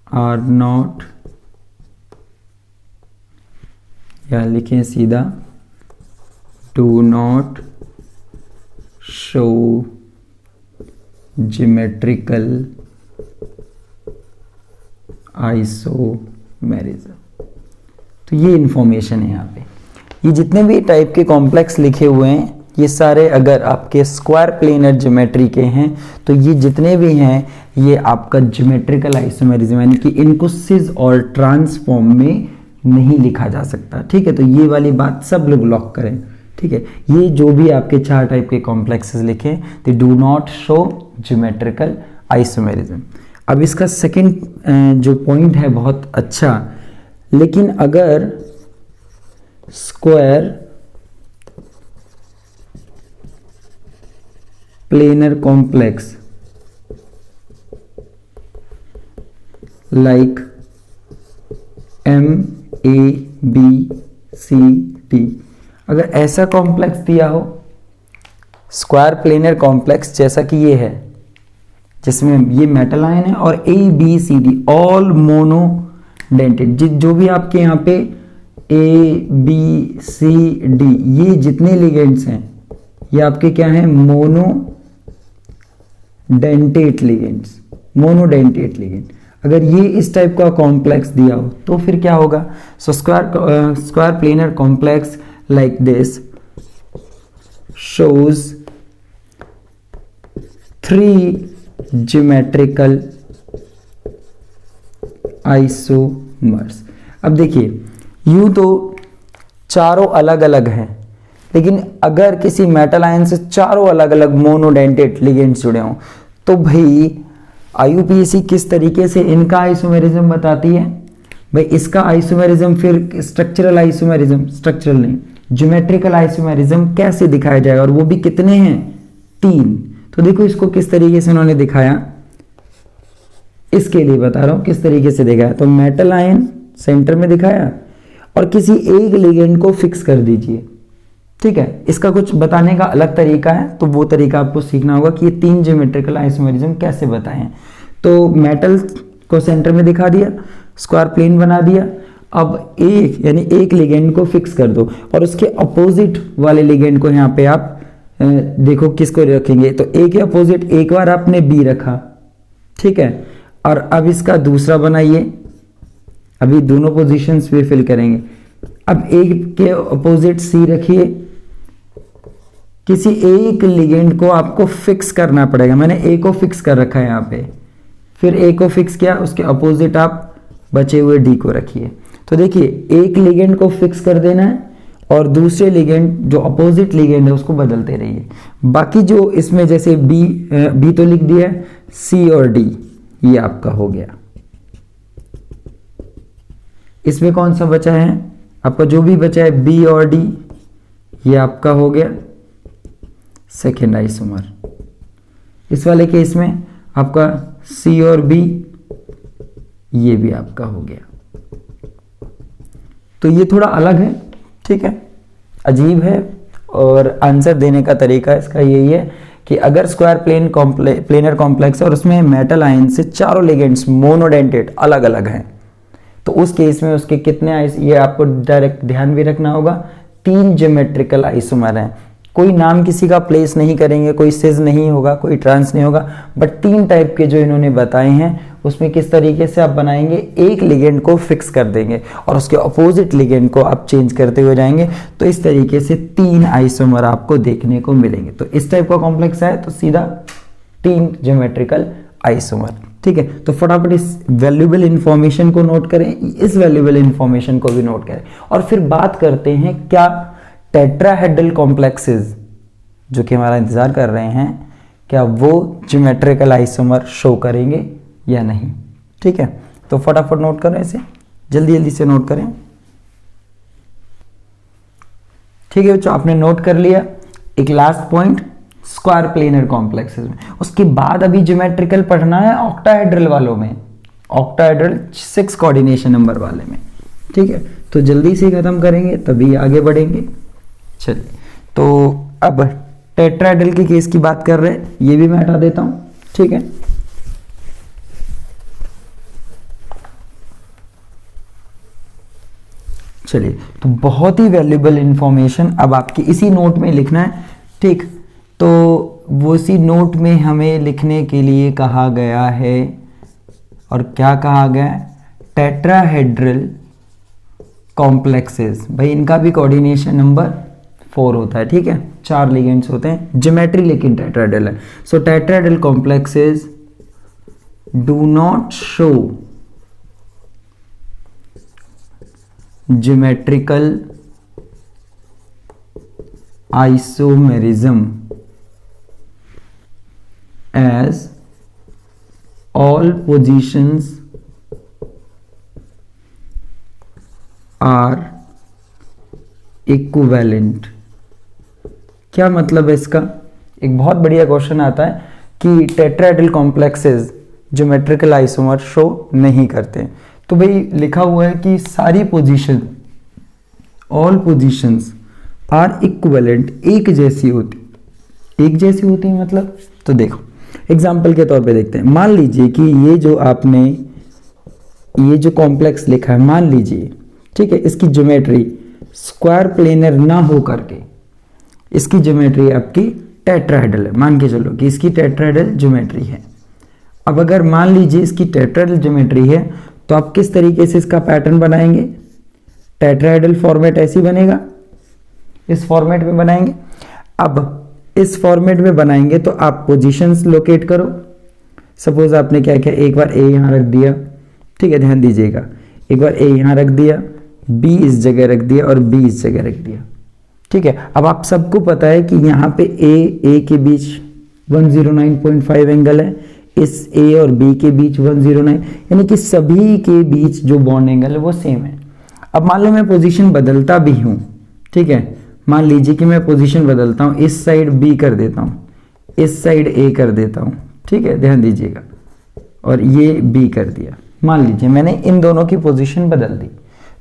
आर नॉट, या लिखें सीधा, do not show geometrical isomerism. तो ये इंफॉर्मेशन है यहाँ पे। ये जितने भी टाइप के कॉम्प्लेक्स लिखे हुए हैं ये सारे अगर आपके स्क्वायर प्लेनर ज्योमेट्री के हैं तो ये जितने भी हैं ये आपका ज्योमेट्रिकल आइसोमेरिज्म, यानी कि इनको सिज और ट्रांसफॉर्म में नहीं लिखा जा सकता, ठीक है। तो ये वाली बात सब लोग लॉक करें, ठीक है। ये जो भी आपके 4 टाइप के कॉम्प्लेक्सेस लिखे, they do not show geometrical isomerism. अब इसका सेकंड जो पॉइंट है बहुत अच्छा, लेकिन अगर square planar complex like MABCD, अगर ऐसा कॉम्प्लेक्स दिया हो, स्क्वायर प्लेनर कॉम्प्लेक्स जैसा कि ये है, जिसमें ये मेटल आयन है और ABCD ऑल मोनोडेंटेड, जो भी आपके यहाँ पे ABCD ये जितने लिगेंड्स हैं ये आपके क्या हैं? Monodentate ligands, monodentate ligand. अगर ये इस टाइप का कॉम्प्लेक्स दिया हो तो फिर क्या होगा? So square planar complex like this shows 3 geometrical isomers. अब देखिए यूं तो चारों अलग अलग हैं, लेकिन अगर किसी मेटल आयन से चारों अलग अलग मोनोडेंटेट लिगेंड्स जुड़े हों तो भाई IUPAC किस तरीके से इनका आइसोमेरिज्म बताती है? भाई इसका आइसोमेरिज्म फिर स्ट्रक्चरल आइसोमेरिज्म, स्ट्रक्चरल नहीं, ज्योमेट्रिकल आइसोमेरिज्म कैसे दिखाया जाएगा, और वो भी कितने हैं? 3। तो देखो इसको किस तरीके से उन्होंने दिखाया, इसके लिए बता रहा हूं किस तरीके से दिखाया। तो मेटल आयन सेंटर में दिखाया और किसी एक लिगेंड को फिक्स कर दीजिए, ठीक है। इसका कुछ बताने का अलग तरीका है, तो वो तरीका आपको सीखना होगा कि ये 3 ज्योमेट्रिकल आइसोमेरिज्म कैसे बताएं। तो मेटल को सेंटर में दिखा दिया, स्क्वायर प्लेन बना दिया, अब एक यानी एक लिगेंड को फिक्स कर दो और उसके अपोजिट वाले लिगेंड को यहाँ पे आप देखो किसको रखेंगे। तो ए के अपोजिट एक बार आपने बी रखा, ठीक है, और अब इसका दूसरा बनाइए। अभी दोनों पोजीशंस पे फिल करेंगे। अब ए के अपोजिट सी रखिए। किसी एक लिगेंड को आपको फिक्स करना पड़ेगा। मैंने ए को फिक्स कर रखा है यहाँ पे, फिर ए को फिक्स किया, उसके अपोजिट आप बचे हुए डी को रखिए। तो देखिए एक लिगेंड को फिक्स कर देना है और दूसरे लिगेंड जो अपोजिट लिगेंड है उसको बदलते रहिए। बाकी जो इसमें जैसे बी तो लिख दिया है, सी और डी ये आपका हो गया। इसमें कौन सा बचा है आपका, जो भी बचा है बी और डी, ये आपका हो गया सेकेंड आइसोमर। इस वाले केस में आपका सी और बी ये भी आपका हो गया। तो ये थोड़ा अलग है, ठीक है, अजीब है। और आंसर देने का तरीका इसका यही है कि अगर स्क्वायर प्लेनर कॉम्प्लेक्स है और उसमें मेटल आयन से चारों लिगेंड्स मोनोडेंटेड अलग अलग हैं, तो उस केस में उसके कितने ये आपको डायरेक्ट ध्यान भी रखना होगा, 3 ज्योमेट्रिकल आइसोमर हैं। कोई नाम किसी का प्लेस नहीं करेंगे, कोई सिज नहीं होगा, कोई ट्रांस नहीं होगा, बट 3 टाइप के जो इन्होंने बताए हैं उसमें किस तरीके से आप बनाएंगे, एक लिगेंड को फिक्स कर देंगे और उसके अपोजिट लिगेंड को आप चेंज करते हुए जाएंगे। तो इस तरीके से 3 आइसोमर आपको देखने को मिलेंगे। तो इस टाइप का कॉम्प्लेक्स है तो सीधा 3 ज्योमेट्रिकल आइसोमर, ठीक है। तो फटाफट इस वैल्यूएबल इंफॉर्मेशन को नोट करें, इस वैल्यूएबल इंफॉर्मेशन को भी नोट करें और फिर बात करते हैं क्या टेट्राहेड्रल कॉम्प्लेक्सेस जो कि हमारा इंतजार कर रहे हैं, क्या वो ज्योमेट्रिकल आइसोमर शो करेंगे या नहीं, ठीक है। तो फटाफट नोट करें, इसे जल्दी जल्दी से नोट करें, ठीक है बच्चों। आपने नोट कर लिया एक last point square planar complexes में। उसके बाद अभी ज्योमेट्रिकल पढ़ना है ऑक्टाहेड्रल वालों में, ऑक्टाहेड्रल 6 कोऑर्डिनेशन नंबर वाले में, ठीक है। तो जल्दी से खत्म करेंगे तभी आगे बढ़ेंगे। चलिए, तो अब टेट्राहेड्रल के केस की बात कर रहे हैं, ये भी मैं हटा देता हूं, ठीक है। चलिए, तो बहुत ही वैल्यूएबल इंफॉर्मेशन अब आपकी इसी नोट में लिखना है, ठीक। तो वो इसी नोट में हमें लिखने के लिए कहा गया है, और क्या कहा गया है, टेट्राहेड्रल कॉम्प्लेक्सेस। भाई इनका भी कोऑर्डिनेशन नंबर 4 होता है, ठीक है, 4 लिगेंड्स होते हैं, ज्योमेट्री लेकिन टेट्राहेड्रल है। So tetrahedral complexes do not show geometrical isomerism as all positions are equivalent। क्या मतलब है इसका, एक बहुत बढ़िया क्वेश्चन आता है कि tetrahedral complexes geometrical isomer show नहीं करते। तो भाई लिखा हुआ है कि सारी position, all positions are equivalent, एक जैसी होती, एक जैसी होती है मतलब। तो देखो एग्जाम्पल के तौर पे देखते हैं, मान लीजिए कि ये जो आपने ये जो कॉम्प्लेक्स लिखा है, मान लीजिए, ठीक है, इसकी ज्योमेट्री स्क्वायर प्लेनर ना हो करके इसकी ज्योमेट्री आपकी टेट्राहेड्रल है, मान के चलो कि इसकी टेट्राहेड्रल ज्योमेट्री है। अब अगर मान लीजिए इसकी टेट्राहेड्रल ज्योमेट्री है तो आप किस तरीके से इसका पैटर्न बनाएंगे, टेट्राहेड्रल फॉर्मेट ऐसी बनेगा, इस फॉर्मेट में बनाएंगे। अब इस फॉर्मेट में बनाएंगे तो आप पोजीशंस लोकेट करो। सपोज आपने क्या किया, एक बार ए यहां रख दिया, ठीक है, ध्यान दीजिएगा, एक बार ए यहां रख दिया, बी इस जगह रख दिया और बी इस जगह रख दिया, ठीक है। अब आप सबको पता है कि यहां पे ए के बीच 109.5 एंगल है, इस ए और बी के बीच 109, यानी कि सभी के बीच जो बॉन्ड एंगल है वो सेम है। अब मान लो मैं पोजीशन बदलता भी हूं, ठीक है, मान लीजिए कि मैं पोजीशन बदलता हूं, इस साइड बी कर देता हूं, इस साइड ए कर देता हूं, ठीक है, ध्यान दीजिएगा, और ये बी कर दिया। मान लीजिए मैंने इन दोनों की पोजीशन बदल दी,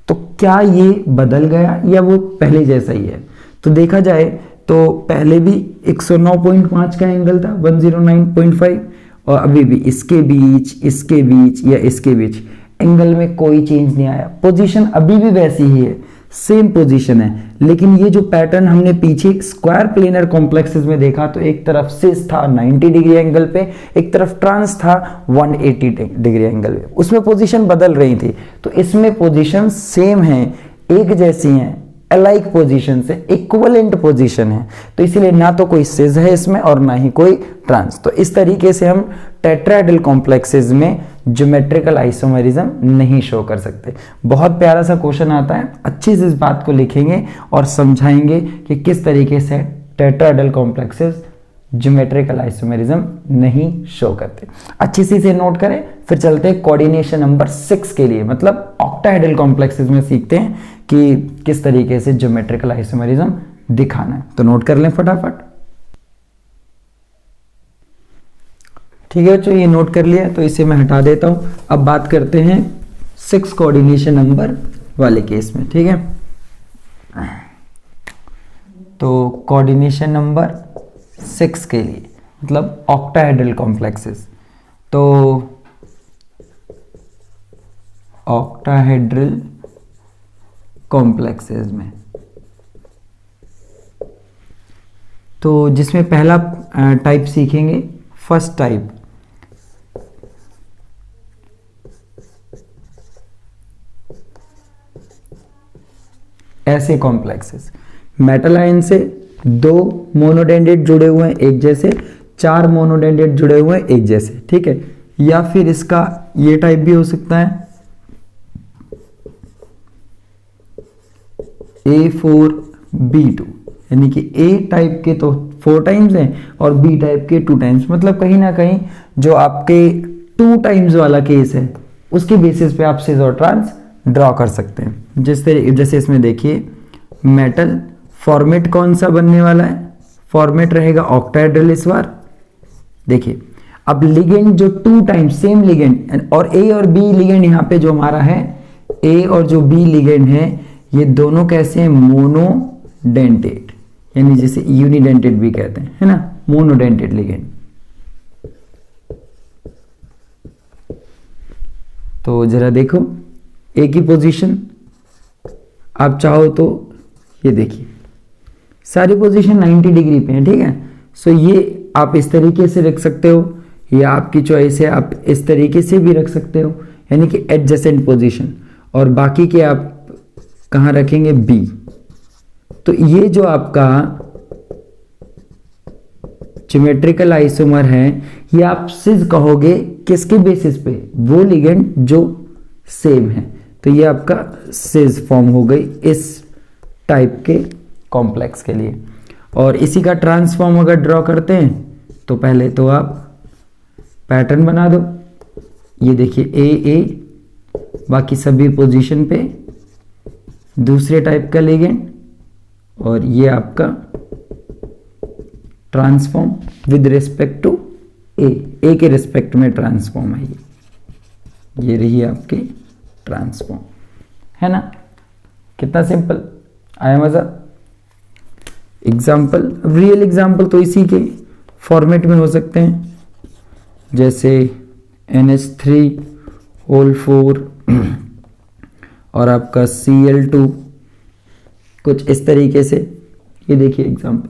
तो क्या ये बदल गया या वो पहले जैसा ही है? तो देखा जाए तो पहले भी 109.5 का एंगल था, 109.5, और अभी भी इसके बीच या इसके बीच एंगल में कोई चेंज नहीं आया, पोजीशन अभी भी वैसी ही है, सेम पोजीशन है। लेकिन ये जो पैटर्न हमने पीछे स्क्वायर प्लेनर कॉम्प्लेक्सेस में देखा, तो एक तरफ सिस था 90 डिग्री एंगल पे, एक तरफ ट्रांस था 180 डिग्री एंगल पे, उसमें पोजीशन बदल रही थी। तो इसमें पोजीशन सेम है, एक जैसी हैं, अलाइक पोजीशन से, इक्विवेलेंट पोजीशन है, तो इसीलिए ना तो कोई सिस है इसमें और ना ही कोई ट्रांस। तो इस तरीके से हम टेट्राहेड्रल कॉम्प्लेक्सेस में ज्योमेट्रिकल आइसोमेरिज्म नहीं शो कर सकते। बहुत प्यारा सा क्वेश्चन आता है, अच्छी से इस बात को लिखेंगे और समझाएंगे कि किस तरीके से टेट्राहेड्रल कॉम्प्लेक्सेस ज्योमेट्रिकल आइसोमेरिज्म नहीं शो करते। अच्छी सी से नोट करें, फिर चलते हैं कोऑर्डिनेशन नंबर 6 के लिए, मतलब ऑक्टाहेड्रल कॉम्प्लेक्सेस में सीखते हैं कि किस तरीके से ज्योमेट्रिकल आइसोमेरिज्म दिखाना है। तो नोट कर लें फटाफट। ठीक है बच्चों, ये नोट कर लिया, तो इसे मैं हटा देता हूं। अब बात करते हैं 6 कोऑर्डिनेशन नंबर वाले केस में। ठीक है, तो कोऑर्डिनेशन नंबर 6 के लिए मतलब ऑक्टाहेड्रल कॉम्प्लेक्सेस, तो ऑक्टाहेड्रल कॉम्प्लेक्सेस में तो जिसमें पहला टाइप सीखेंगे, फर्स्ट टाइप ऐसे कॉम्प्लेक्सेस, मेटल आयन से 2 मोनोडेंड्रेट जुड़े हुए हैं एक जैसे, 4 मोनोडेंड्रेट जुड़े हुए हैं एक जैसे। ठीक है, या फिर इसका ये टाइप भी हो सकता है A4B2, यानी कि A टाइप के तो 4 टाइम्स हैं और B टाइप के 2 टाइम्स, मतलब कहीं ना कहीं जो आपके 2 टाइम्स वाला केस है उसके बेसिस पे आप सिस और ट्रांस ड्रॉ कर सकते हैं। जैसे इसमें देखिए, मेटल फॉर्मेट कौन सा बनने वाला है, फॉर्मेट रहेगा ऑक्टाहेड्रल इस बार। देखिए अब लिगेंड जो 2 टाइम्स सेम लिगेंड, और A और B लिगेंड यहाँ पे जो हमारा है, A और जो B लिगेंड है ये दोनों कैसे हैं, मोनोडेंटेट, यानी जैसे यूनिडेंटेट भी कहते हैं, है ना, मोनोडेंटेट लिगेंड। तो जरा देखो A की पोजीशन, आप चाहो तो ये देखिए सारी पोजीशन 90 डिग्री पे है। ठीक है, सो ये आप इस तरीके से रख सकते हो, या आपकी चॉइस है, आप इस तरीके से भी रख सकते हो, यानी कि एडजेसेंट पोजीशन, और बाकी के आप कहाँ रखेंगे, B। तो ये जो आपका ज्योमेट्रिकल आइसोमर है, ये आप सिस कहोगे किसके बेसिस पे, वो लिगेंड जो सेम है। तो ये आपका सिस फॉर्म हो गई इस टाइप के कॉम्प्लेक्स के लिए। और इसी का ट्रांसफॉर्म अगर ड्रॉ करते हैं तो पहले तो आप पैटर्न बना दो, ये देखिए A, बाकी सभी पोजीशन पे दूसरे टाइप का लिगेंड, और ये आपका transform with respect to A के रिस्पेक्ट में ट्रांसफॉर्म है ये रही आपके ट्रांसफॉर्म, है ना। कितना सिंपल, आया मजा। एग्जाम्पल, रियल एग्जाम्पल तो इसी के फॉर्मेट में हो सकते हैं, जैसे NH3 और आपका Cl2, कुछ इस तरीके से। ये देखिए एग्जाम्पल,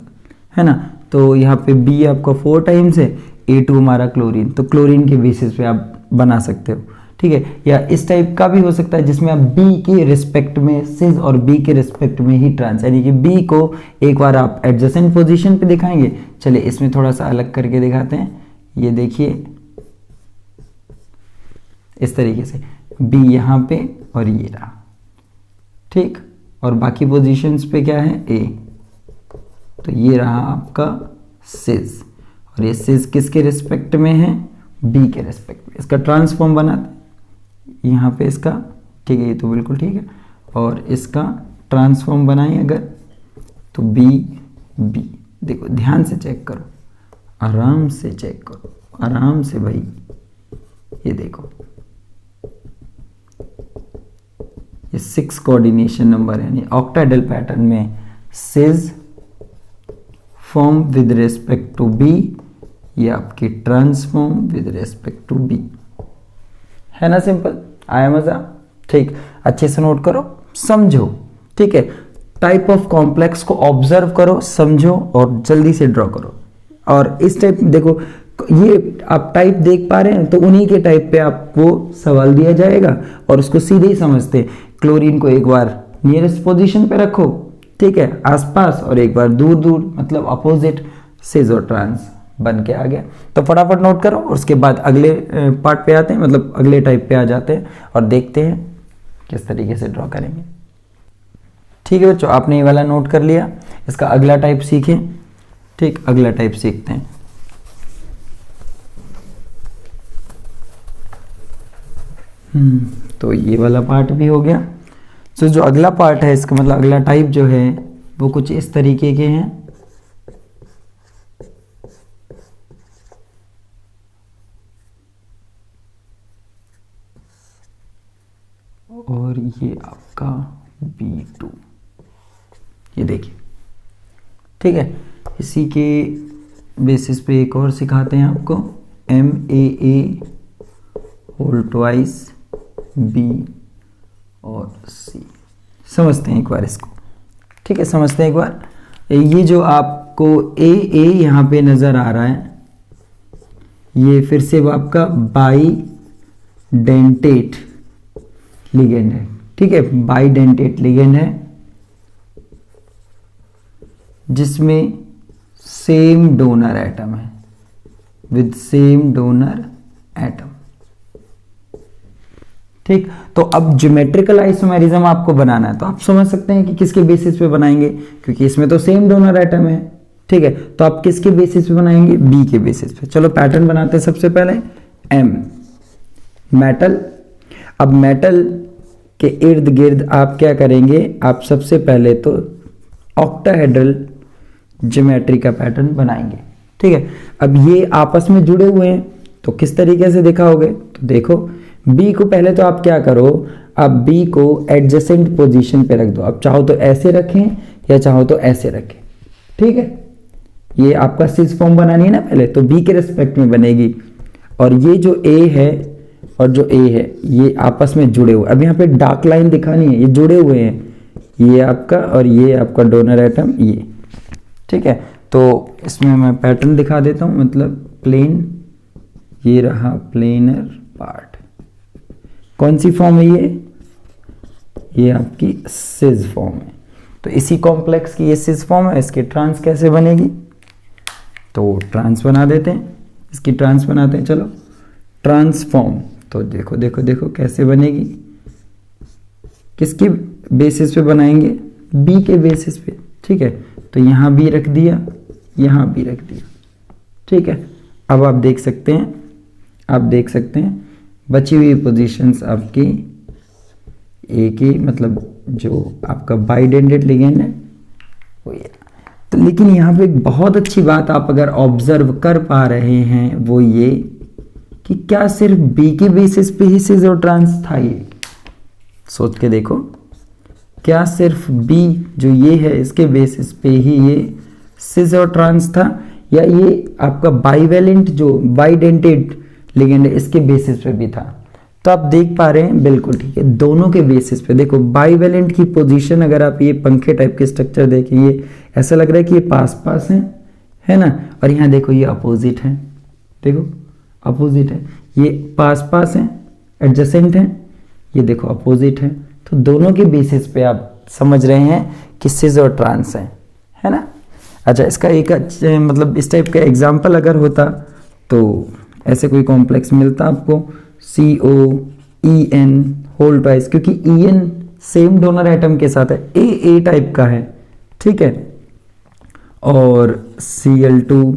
है ना। तो यहाँ पे B आपका 4 टाइम्स है, A2 हमारा क्लोरीन, तो क्लोरीन के बेसिस पे आप बना सकते हो। ठीक है, या इस टाइप का भी हो सकता है जिसमें आप B के रिस्पेक्ट में सिस और B के रिस्पेक्ट में ही ट्रांस, यानी कि B को एक बार आप एडजेसेंट पोजीशन पे दिखाएंगे। चलिए इसमें थोड़ा सा अलग करके दिखाते हैं, ये देखिए इस तरीके से B यहाँ पे और ये रहा, ठीक, और बाकी पोजीशंस पे क्या है, A। तो ये रहा आपका सिस, और ये सिस किसके रिस्पेक्ट में है, B के रिस्पेक्ट में। इसका ट्रांसफॉर्म बनाते हैं यहाँ पे इसका, ठीक है, ये तो बिल्कुल ठीक है। और इसका ट्रांसफॉर्म बनाएं अगर, तो B, देखो ध्यान से चेक करो, आराम से चेक करो, आराम से भाई, ये देखो ये 6 कोऑर्डिनेशन नंबर यानी ऑक्टाहेड्रल पैटर्न में cis form with respect to B, ये आपकी trans form with respect to B, है ना। सिंपल, आया मजा। ठीक, अच्छे से नोट करो, समझो। ठीक है, टाइप ऑफ कॉम्प्लेक्स को ऑब्जर्व करो, समझो और जल्दी से ड्रॉ करो। और इस टाइप देखो, ये आप टाइप देख पा रहे हैं, तो उन्हीं के टाइप पे आपको सवाल दिया जाएगा और उसको सीधे ही समझते। क्लोरीन को एक बार नियरेस्ट पोजीशन पे रखो, ठीक है, आसपास और एक बार दूर दूर, मतलब अपोजिट, सिस और ट्रांस बन के आ गया। तो फटाफट नोट करो और उसके बाद अगले पार्ट पे आते हैं, मतलब अगले टाइप पे आ जाते हैं और देखते हैं किस तरीके से ड्रॉ करेंगे। ठीक है बच्चों, आपने ये वाला नोट कर लिया, इसका अगला टाइप सीखें। ठीक, अगला टाइप सीखते हैं। तो ये वाला पार्ट भी हो गया। तो जो अगला पार्ट है इसका मतलब अगला टाइप जो है वो कुछ इस तरीके के हैं। और ये आपका B2, ये देखिए। ठीक है, इसी के बेसिस पे एक और सिखाते हैं आपको, MAA होल ट्वाइस B और C। समझते हैं एक बार इसको। ठीक है, समझते हैं एक बार। ये जो आपको AA यहाँ पे नज़र आ रहा है, ये फिर से वो आपका बाइडेंटेट लिगेंड है। ठीक है, बाइडेंटेट लिगेंड है जिसमें सेम डोनर एटम है, विद सेम डोनर एटम। ठीक, तो अब ज्योमेट्रिकल आइसोमेरिज्म आपको बनाना है, तो आप समझ सकते हैं कि किसके बेसिस पे बनाएंगे, क्योंकि इसमें तो सेम डोनर एटम है। ठीक है, तो आप किसके बेसिस पे बनाएंगे, B के बेसिस पे। चलो पैटर्न बनाते हैं। सबसे पहले M, मेटल। अब मेटल के इर्द गिर्द आप क्या करेंगे, आप सबसे पहले तो ऑक्टाहेड्रल ज्योमेट्री का पैटर्न बनाएंगे। ठीक है, अब ये आपस में जुड़े हुए हैं, तो किस तरीके से दिखाओगे, तो देखो B को पहले तो आप क्या करो, आप B को एडजेसेंट पोजीशन पे रख दो। आप चाहो तो ऐसे रखें या चाहो तो ऐसे रखें। ठीक है, ये आपका सिस फॉर्म बनानी है ना पहले, तो B के रिस्पेक्ट में बनेगी। और ये जो A है और जो A है ये आपस में जुड़े हुए। अब यहाँ पे डार्क लाइन दिखानी है, ये जुड़े हुए हैं, ये आपका और ये आपका डोनर एटम ये। ठीक है, तो इसमें मैं पैटर्न दिखा देता हूँ, मतलब प्लेन, ये रहा प्लेनर पार्ट। कौन सी फॉर्म है ये आपकी सिस फॉर्म है। तो इसी कॉम्प्लेक्स की ये सिस फॉर्म है, इसकी ट्रांस कैसे बनेगी, तो ट्रांस बना देते हैं, इसकी ट्रांस बनाते हैं। चलो ट्रांसफॉर्म, तो देखो देखो देखो कैसे बनेगी, किसकी बेसिस पे बनाएंगे, B के बेसिस पे। ठीक है, तो यहाँ B रख दिया, यहाँ B रख दिया। ठीक है, अब आप देख सकते हैं बची हुई पोजीशंस आपकी A की, मतलब जो आपका बाइडेंटेड लिगेंड है वो ये। तो लेकिन यहाँ पे एक बहुत अच्छी बात आप अगर ऑब्जर्व कर पा रहे हैं वो ये कि क्या सिर्फ B के बेसिस पे ही सिस और ट्रांस था। ये सोच के देखो, क्या सिर्फ B जो ये है इसके बेसिस पे ही ये सिस और ट्रांस था, या ये आपका बाइवेलेंट जो बाइडेंटेड लिगेंड है इसके बेसिस पे भी था। तो आप देख पा रहे हैं, बिल्कुल ठीक है, दोनों के बेसिस पे। देखो बाइवेलेंट की पोजीशन अगर आप ये पंखे टाइप के स्ट्रक्चर देखेंगे, ऐसा लग रहा है कि ये पास पास है ना, और यहाँ देखो ये अपोजिट है, देखो अपोजिट है, ये पास पास है, एडजेसेंट है, ये देखो अपोजिट है। तो दोनों के बेसिस पे आप समझ रहे हैं कि सिस और ट्रांस है ना। अच्छा, इसका एक मतलब इस टाइप का एग्जाम्पल अगर होता तो ऐसे कोई कॉम्प्लेक्स मिलता आपको, COEN होल ट्वाइस, क्योंकि EN सेम डोनर एटम के साथ है, A टाइप का है। ठीक है, और Cl2।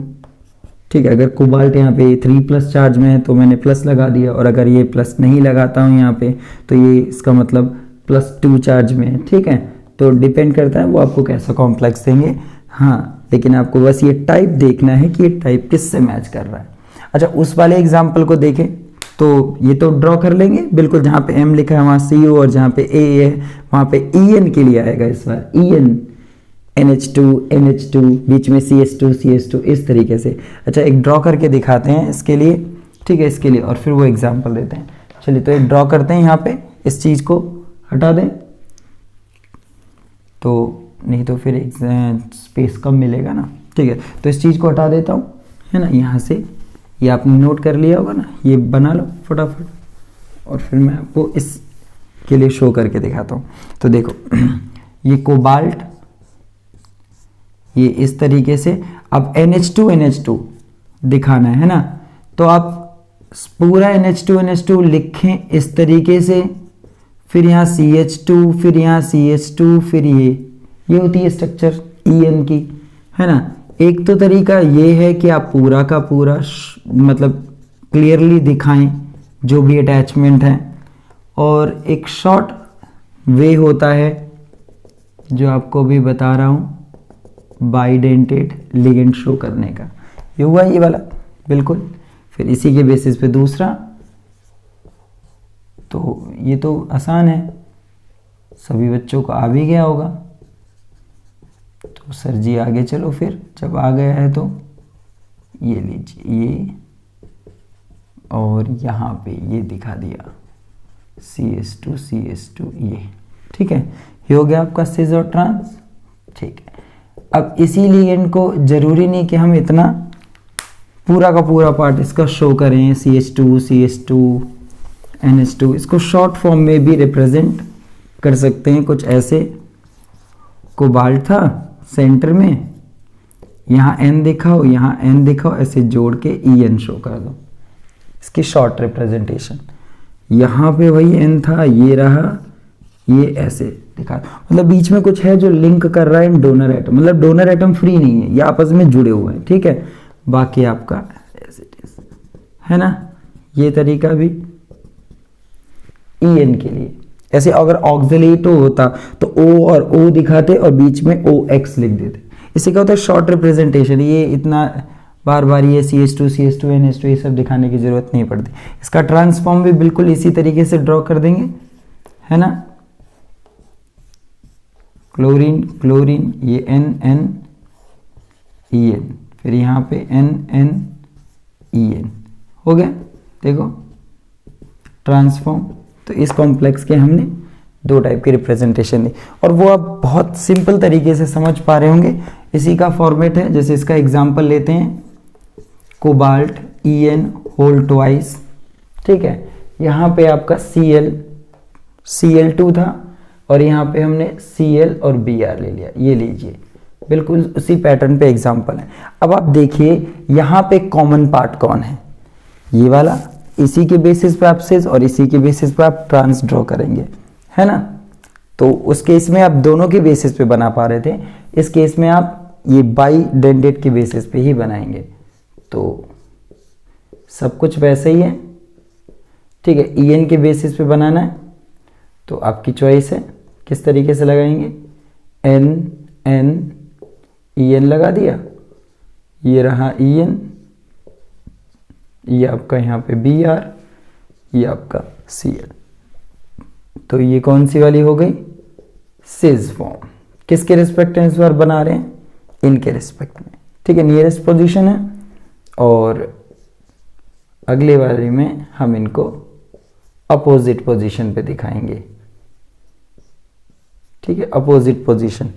ठीक है, अगर कोबाल्ट यहाँ पे 3+ चार्ज में है तो मैंने प्लस लगा दिया, और अगर ये प्लस नहीं लगाता हूँ यहाँ पे तो ये इसका मतलब +2 चार्ज में है। ठीक है, तो डिपेंड करता है वो आपको कैसा कॉम्प्लेक्स देंगे। हाँ, लेकिन आपको बस ये टाइप देखना है कि ये टाइप किससे मैच कर रहा है। अच्छा, उस वाले एग्जाम्पल को देखें तो ये तो ड्रॉ कर लेंगे, बिल्कुल जहाँ पे M लिखा है वहाँ CO, और जहाँ पे A है वहाँ पे EN के लिए आएगा इस बार, EN, NH2 बीच में CH2 इस तरीके से। अच्छा, एक ड्रॉ करके दिखाते हैं इसके लिए। ठीक है, इसके लिए, और फिर वो एग्जाम्पल देते हैं। चलिए, तो एक ड्रॉ करते हैं, यहाँ पे इस चीज़ को हटा दें, तो नहीं तो फिर एक स्पेस कम मिलेगा ना। ठीक है, तो इस चीज़ को हटा देता हूँ, है ना, यहाँ से। ये आपने नोट कर लिया होगा ना, ये बना लो फटाफट, और फिर मैं आपको इसके लिए शो करके दिखाता हूँ। तो देखो ये कोबाल्ट ये इस तरीके से। अब NH2 दिखाना है ना, तो आप पूरा NH2 लिखें इस तरीके से, फिर यहाँ CH2, फिर यहाँ CH2, फिर ये होती है स्ट्रक्चर EN की, है ना। एक तो तरीका ये है कि आप पूरा का पूरा मतलब क्लियरली दिखाएं जो भी अटैचमेंट है, और एक शॉर्ट वे होता है जो आपको भी बता रहा हूँ, बाइडेंटेड लिगेंड शो करने का। ये हुआ ये वाला बिल्कुल। फिर इसी के बेसिस पे दूसरा, तो ये तो आसान है, सभी बच्चों को आ भी गया होगा। तो सर जी आगे चलो, फिर जब आ गया है तो ये लीजिए, ये और यहाँ पे ये दिखा दिया CH2 ये, ठीक है। ये हो गया आपका सिस और ट्रांस, ठीक है। अब इसी लिगेंड को जरूरी नहीं कि हम इतना पूरा का पूरा पार्ट इसका शो करें, CH2 NH2, इसको शॉर्ट फॉर्म में भी रिप्रेजेंट कर सकते हैं। कुछ ऐसे कोबाल्ट था सेंटर में, यहाँ N दिखाओ, यहाँ N दिखाओ, ऐसे जोड़ के EN शो कर दो, इसकी शॉर्ट रिप्रेजेंटेशन। यहाँ पे वही N था, ये रहा, ये ऐसे दिखा, मतलब बीच में कुछ है जो लिंक कर रहा है डोनर एटम, मतलब डोनर एटम फ्री नहीं है, ये आपस में जुड़े हुए हैं, ठीक है। बाकी आपका एज इट इज है ना। ये तरीका भी EN के लिए। ऐसे अगर ऑक्सिलेटो होता तो O और O दिखाते और बीच में OX लिख देते, इससे क्या होता है शॉर्ट रिप्रेजेंटेशन। ये इतना बार बार ये CH2 NH2 ये सब दिखाने की जरूरत नहीं पड़ती। इसका ट्रांसफॉर्म भी बिल्कुल इसी तरीके से ड्रॉ कर देंगे, है ना। क्लोरीन ये N EN, फिर यहाँ पे N EN हो गया। देखो ट्रांसफॉर्म। तो इस कॉम्प्लेक्स के हमने दो टाइप की रिप्रेजेंटेशन दी, और वो आप बहुत सिंपल तरीके से समझ पा रहे होंगे। इसी का फॉर्मेट है, जैसे इसका एग्जांपल लेते हैं, कोबाल्ट EN होल ट्वाइस, ठीक है। यहाँ पे आपका Cl2 था, और यहाँ पे हमने Cl और Br ले लिया, ये लीजिए, बिल्कुल उसी पैटर्न पे एग्जांपल है। अब आप देखिए यहाँ पे कॉमन पार्ट कौन है, ये वाला। इसी के बेसिस पे आप सिस और इसी के बेसिस पे आप ट्रांस ड्रॉ करेंगे, है ना। तो उस केस में आप दोनों के बेसिस पे बना पा रहे थे, इस केस में आप ये बाइडेंटेड के बेसिस पे ही बनाएंगे। तो सब कुछ वैसे ही है, ठीक है। EN के बेसिस पे बनाना है तो आपकी चॉइस है किस तरीके से लगाएंगे। N EN लगा दिया, ये रहा EN, ये आपका यहाँ पे Br, ये आपका Cl। तो ये कौन सी वाली हो गई, सिस फॉर्म। किसके रिस्पेक्ट में इस बार बना रहे हैं, इनके रिस्पेक्ट में, ठीक है। नियरेस्ट पोजीशन है, और अगले वाले में हम इनको अपोजिट पोजीशन पे दिखाएंगे, ठीक है। अपोजिट पोजीशन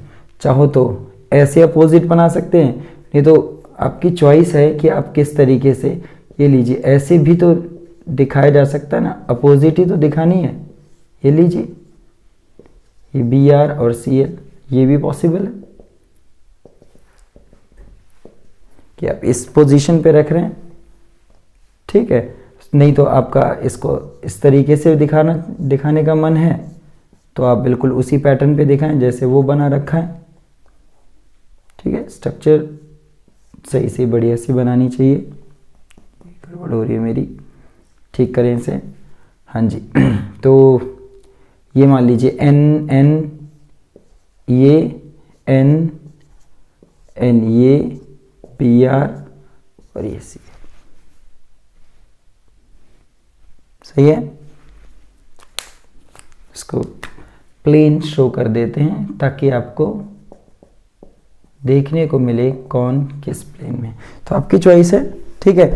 चाहो तो ऐसे अपोजिट बना सकते हैं, नहीं तो आपकी चॉइस है कि आप किस तरीके से। ये लीजिए, ऐसे भी तो दिखाया जा सकता है ना, अपोजिट ही तो दिखानी है। ये लीजिए, ये Br और Cl, ये भी पॉसिबल है कि आप इस पोजीशन पे रख रहे हैं, ठीक है। नहीं तो आपका इसको इस तरीके से दिखाने का मन है तो आप बिल्कुल उसी पैटर्न पे दिखाएं जैसे वो बना रखा है, ठीक है। स्ट्रक्चर सही से बढ़िया सी बनानी चाहिए। गड़बड़ हो रही है मेरी, ठीक करें इसे, हाँ जी। तो ये मान लीजिए N ये N ये Br और ये Cl, सही है। इसको प्लेन शो कर देते हैं ताकि आपको देखने को मिले कौन किस प्लेन में। तो आपकी चॉइस है, ठीक है।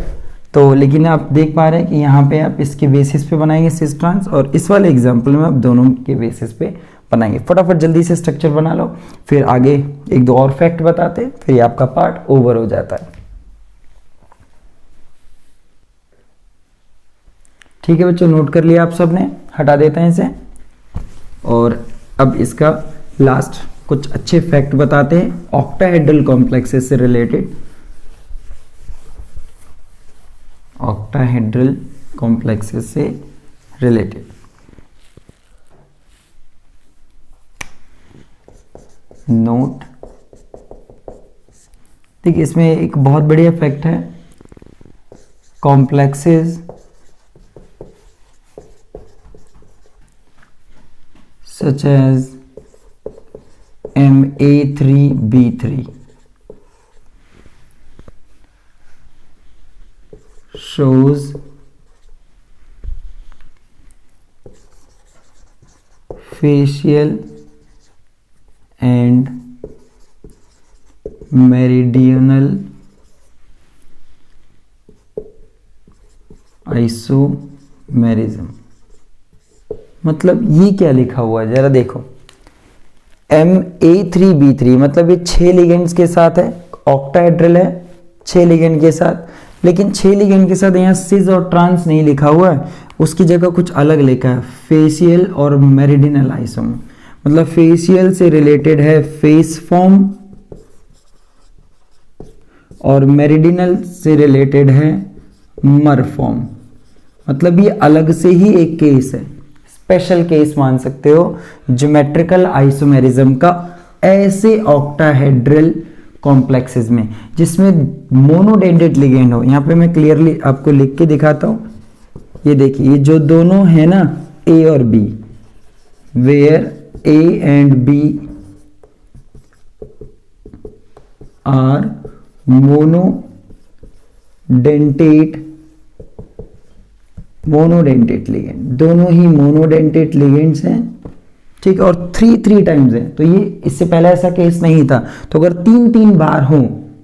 तो लेकिन आप देख पा रहे हैं कि यहाँ पे आप इसके बेसिस पे बनाएंगे सिस ट्रांस, और इस वाले एग्जांपल में आप दोनों के बेसिस पे बनाएंगे। फटाफट जल्दी से स्ट्रक्चर बना लो, फिर आगे एक दो और फैक्ट बताते, फिर आपका पार्ट ओवर हो जाता है। ठीक है बच्चों, नोट कर लिया आप सबने, हटा देते हैं इसे। और अब इसका लास्ट कुछ अच्छे फैक्ट बताते हैं ऑक्टाहेड्रल कॉम्प्लेक्सेस से रिलेटेड। ऑक्टाहेड्रल कॉम्प्लेक्सेस से रिलेटेड नोट। देखिए इसमें एक बहुत बढ़िया फैक्ट है, complexes such as Ma3B3 shows facial and meridional isomerism। मतलब ये क्या लिखा हुआ है जरा देखो, Ma3B3 मतलब ये 6 लिगेंड्स के साथ है, ऑक्टाहेड्रल है 6 लिगेंड के साथ, लेकिन 6 लिगेंड के साथ यहाँ सिस और ट्रांस नहीं लिखा हुआ है, उसकी जगह कुछ अलग लिखा है, फेशियल और मेरिडिनल आइसोमर। मतलब फेशियल से रिलेटेड है फेस फॉर्म और मेरिडिनल से रिलेटेड है मर फॉर्म। मतलब ये अलग से ही एक केस है, स्पेशल केस मान सकते हो ज्योमेट्रिकल आइसोमेरिज्म का ऐसे ऑक्टाहेड्रल कॉम्प्लेक्सेस में जिसमें मोनोडेंटेड लिगेंड हो। यहां पे मैं क्लियरली आपको लिख के दिखाता हूं, ये देखिए ये जो दोनों है ना ए और B, where A and B are monodentate ligand, दोनों ही मोनोडेंटेट लिगेंड्स हैं, ठीक है, और 3 टाइम्स है। तो ये इससे पहले ऐसा केस नहीं था, तो अगर 3 बार हो,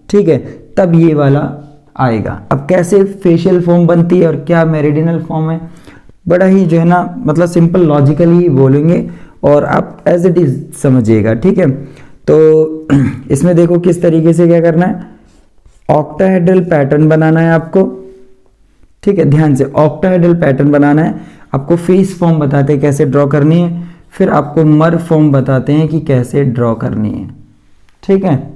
ठीक है, तब ये वाला आएगा। अब कैसे फेशियल फॉर्म बनती है और क्या मेरिडिनल फॉर्म है, बड़ा ही जो है ना मतलब सिंपल लॉजिकली बोलेंगे और आप एज इट इज समझिएगा, ठीक है। तो इसमें देखो किस तरीके से क्या करना है, ऑक्टाहेड्रल पैटर्न बनाना है आपको, ठीक है, ध्यान से ऑक्टाहेड्रल पैटर्न बनाना है आपको। फेस फॉर्म बताते हैं कैसे ड्रॉ करनी है, फिर आपको मर फॉर्म बताते हैं कि कैसे ड्रॉ करनी है, ठीक है।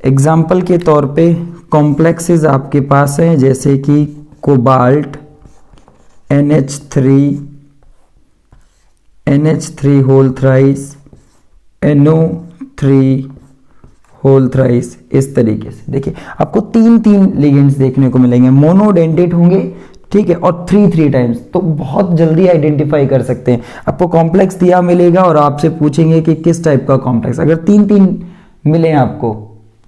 एग्जाम्पल के तौर पे कॉम्प्लेक्सेस आपके पास हैं जैसे कि cobalt NH3 whole thrice, NO3 whole thrice, इस तरीके से। देखिए आपको 3 लिगेंड्स देखने को मिलेंगे, मोनोडेंटेट होंगे, ठीक है, और 3 टाइम्स, तो बहुत जल्दी आइडेंटिफाई कर सकते हैं। आपको कॉम्प्लेक्स दिया मिलेगा और आपसे पूछेंगे कि किस टाइप का कॉम्प्लेक्स, अगर 3 मिले आपको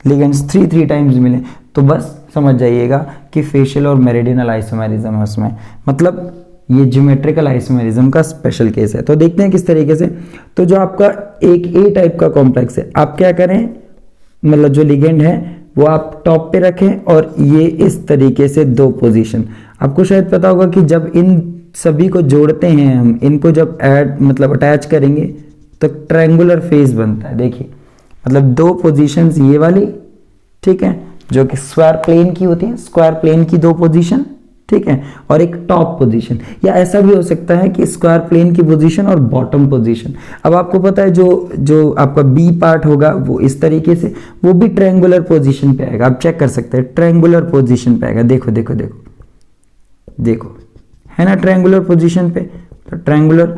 लिगेंड्स 3 टाइम्स मिले तो बस समझ जाइएगा कि फेशियल और मेरिडिनल आइसोमेरिज्म है उसमें, मतलब ये ज्योमेट्रिकल आइसोमेरिज्म का स्पेशल केस है। तो देखते हैं किस तरीके से। तो जो आपका एक ए टाइप का कॉम्प्लेक्स है, आप क्या करें, मतलब जो लिगेंड है वो आप टॉप पे रखें और ये इस तरीके से 2 पोजीशन। आपको शायद पता होगा कि जब इन सभी को जोड़ते हैं हम, इनको जब मतलब अटैच करेंगे तो ट्रायंगुलर फेस बनता है। देखिए मतलब 2 पोजीशंस ये वाली, ठीक है, जो कि स्क्वायर प्लेन की होती है, स्क्वायर प्लेन की 2 पोजीशन, ठीक है, और एक टॉप पोजीशन, या ऐसा भी हो सकता है कि स्क्वायर प्लेन की पोजीशन और बॉटम पोजीशन। अब आपको पता है जो आपका बी पार्ट होगा वो इस तरीके से, वो भी ट्रायंगुलर पोजीशन पे आएगा। आप चेक कर सकते हैं ट्रायंगुलर पोजीशन पे आएगा, देखो देखो देखो देखो, है ना ट्रायंगुलर पोजीशन पे, तो ट्रायंगुलर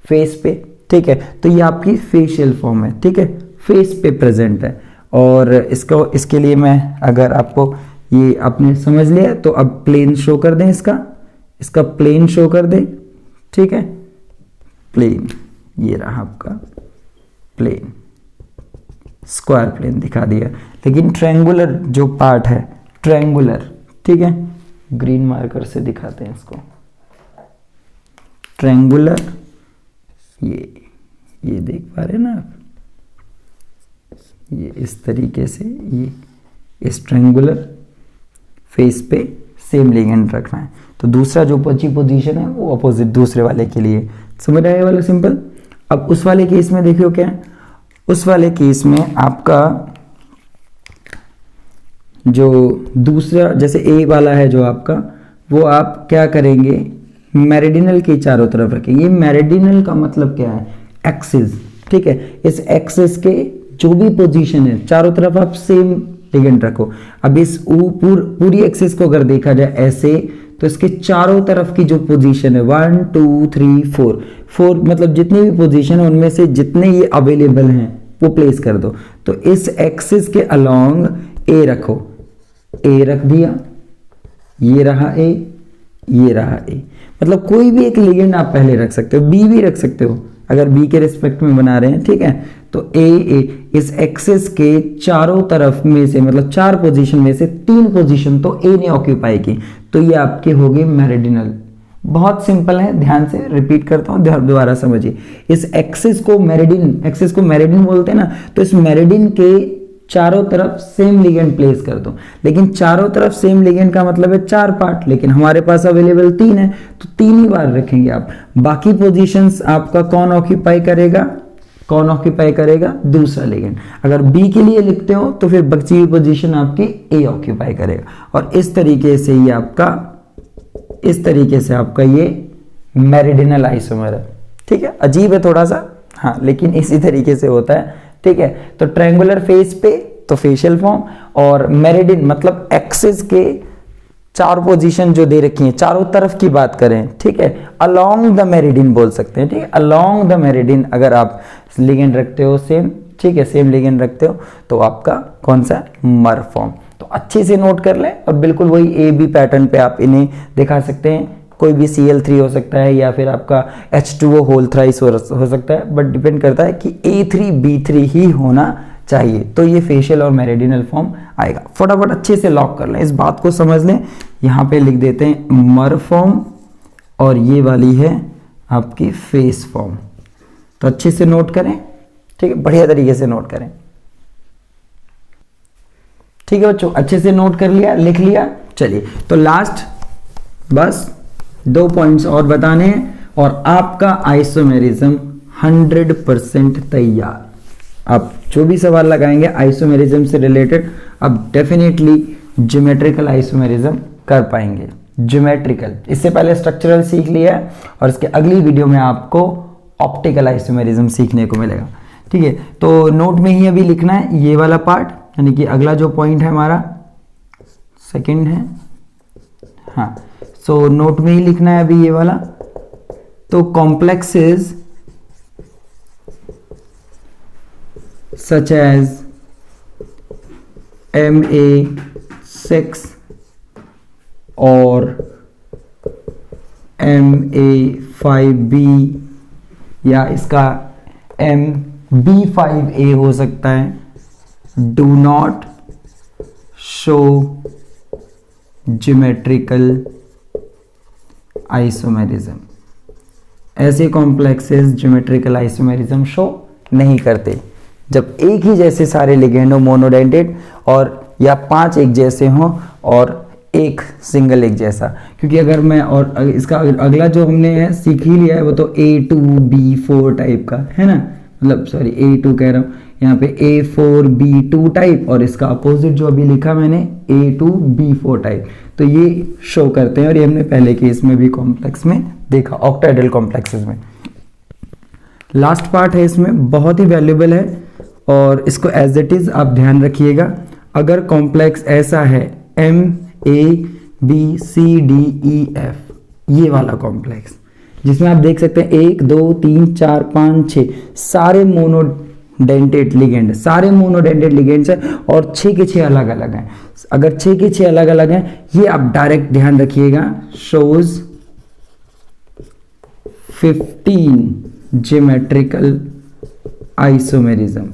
फेस पे, ठीक है। तो ये आपकी फेशियल फॉर्म है, ठीक है, फेस पे प्रेजेंट है। और इसके लिए मैं अगर आपको ये आपने समझ लिया तो अब प्लेन शो कर दें, इसका प्लेन शो कर दें, ठीक है, प्लेन, ये रहा आपका प्लेन, स्क्वायर प्लेन दिखा दिया, लेकिन ट्रायंगुलर जो पार्ट है, ट्रायंगुलर, ठीक है, ग्रीन मार्कर से दिखाते हैं इसको, ट्रायंगुलर, ये देख पा रहे हैं ना आप, ये इस तरीके से, ये इस ट्रायंगुलर फेस पे सेम लिगेंड रखना है। तो दूसरा जो बची पोजीशन है वो अपोजिट दूसरे वाले के लिए, समझ आया वाला सिंपल। अब उस वाले केस में देखियो क्या है, उस वाले केस में आपका जो दूसरा जैसे ए वाला है जो आपका, वो आप क्या करेंगे, मेरिडिनल के चारों तरफ रखेंगे। ये मेरिडिनल का मतलब क्या है, एक्सिस, ठीक है। इस एक्सिस के जो भी पोजीशन है चारों तरफ आप सेम लिगेंड रखो। अब इस पूरी एक्सिस को अगर देखा जाए ऐसे, तो इसके चारों तरफ की जो पोजीशन है 1 2 3 4 मतलब जितनी भी पोजीशन है उनमें से जितने ये अवेलेबल हैं वो प्लेस कर दो। तो इस एक्सिस के अलोंग ए रखो, ए रख दिया, ये रहा ए, ये रहा ए, मतलब कोई भी एक लिगेंड आप पहले रख सकते हो, बी भी रख सकते हो अगर बी के रिस्पेक्ट में बना रहे हैं, ठीक है। तो ए इस एक्सिस के चारों तरफ में से मतलब 4 पोजीशन में से 3 पोजीशन तो ए ने ऑक्यूपाई की, तो ये आपके हो गए मेरिडियनल। बहुत सिंपल है, ध्यान से रिपीट करता हूं, दोबारा समझिए। इस एक्सिस को मेरिडियन बोलते हैं ना, तो इस मेरिडियन के चारों तरफ सेम लिगेंड प्लेस कर दो। लेकिन चारों तरफ सेम लिगेंड का मतलब है 4 पार्ट, लेकिन हमारे पास अवेलेबल 3 है, तो 3 ही बार रखेंगे आप। बाकी पोजीशंस आपका कौन ऑक्यूपाई करेगा? दूसरा लिगेंड। अगर बी के लिए लिखते हो तो फिर बची हुई पोजीशन आपकी ए ऑक्यूपाई करेगा। और इस तरीके से आपका ये मेरिडियनल आइसोमर है, ठीक है। अजीब है थोड़ा सा, हाँ, लेकिन इसी तरीके से होता है, ठीक है। तो ट्रायंगुलर फेस पे तो फेशियल फॉर्म, और मेरिडियन मतलब एक्सिस के 4 पोजीशन जो दे रखी हैं चारों तरफ की बात करें, ठीक है, अलोंग द मेरिडियन बोल सकते हैं, ठीक है। अलोंग द मेरिडियन अगर आप लिगेंड रखते हो सेम, ठीक है, सेम लिगेंड रखते हो तो आपका कौन सा मर फॉर्म। तो अच्छे से नोट कर लें, और बिल्कुल वही ए बी पैटर्न पे आप इन्हें दिखा सकते हैं। कोई भी Cl3 हो सकता है या फिर आपका H2O होल थ्राइस हो सकता है, बट डिपेंड करता है कि A3 B3 ही होना चाहिए, तो ये फेशियल और मेरिडियनल फॉर्म आएगा। फटाफट अच्छे से लॉक कर लें, इस बात को समझ लें। यहाँ पे लिख देते हैं मर फॉर्म, और ये वाली है आपकी फेस फॉर्म। तो अच्छे से नोट करें, ठीक है, बढ़िया तरीके से नोट करें, ठीक है बच्चों। अच्छे से नोट कर लिया, लिख लिया। चलिए, तो लास्ट बस 2 पॉइंट्स और बताने हैं, और आपका आइसोमेरिज्म 100% तैयार। आप जो भी सवाल लगाएंगे आइसोमेरिज्म से रिलेटेड, अब डेफिनेटली ज्योमेट्रिकल आइसोमेरिज्म कर पाएंगे। ज्योमेट्रिकल, इससे पहले स्ट्रक्चरल सीख लिया है, और इसके अगली वीडियो में आपको ऑप्टिकल आइसोमेरिज्म सीखने को मिलेगा, ठीक है। तो नोट में ही अभी लिखना है ये वाला पार्ट, यानी कि अगला जो पॉइंट है हमारा सेकंड है, हाँ। सो नोट में ही लिखना है अभी ये वाला। तो कॉम्प्लेक्सेस सच एज MA6 और MA5B, या इसका MB5A हो सकता है, do not show geometrical isomerism. ऐसे कॉम्प्लेक्सेस ज्योमेट्रिकल आइसोमेरिज्म शो नहीं करते। जब एक ही जैसे सारे लिगेंड हो मोनोडेंटेड, और या 5 एक जैसे हों और एक सिंगल एक जैसा, क्योंकि अगर मैं, और इसका अगला जो हमने सीख ही लिया है वो तो A2B4 टाइप का है ना, मतलब सॉरी A2 कह रहा हूँ, यहाँ पे A4B2 टाइप, और इसका अपोजिट जो अभी लिखा मैंने A2B4 टाइप, तो ये शो करते हैं। और ये हमने पहले केस में भी कॉम्प्लेक्स में देखा, ऑक्टाहेड्रल कॉम्प्लेक्सेस में। लास्ट पार्ट है इसमें, बहुत ही वैल्यूएबल है, और इसको एज इट इज आप ध्यान रखिएगा। अगर कॉम्प्लेक्स ऐसा है MABCDEF, ये वाला कॉम्प्लेक्स जिसमें आप देख सकते हैं 1 2 3 4 5 6 सारे मोनोडेंटेड लिगेंड, सारे मोनोडेंटेड लिगेंड्स है, और 6 के 6 अलग अलग हैं। अगर 6 के 6 अलग अलग हैं, ये आप डायरेक्ट ध्यान रखिएगा, शोज 15 ज्योमेट्रिकल आइसोमेरिज्म।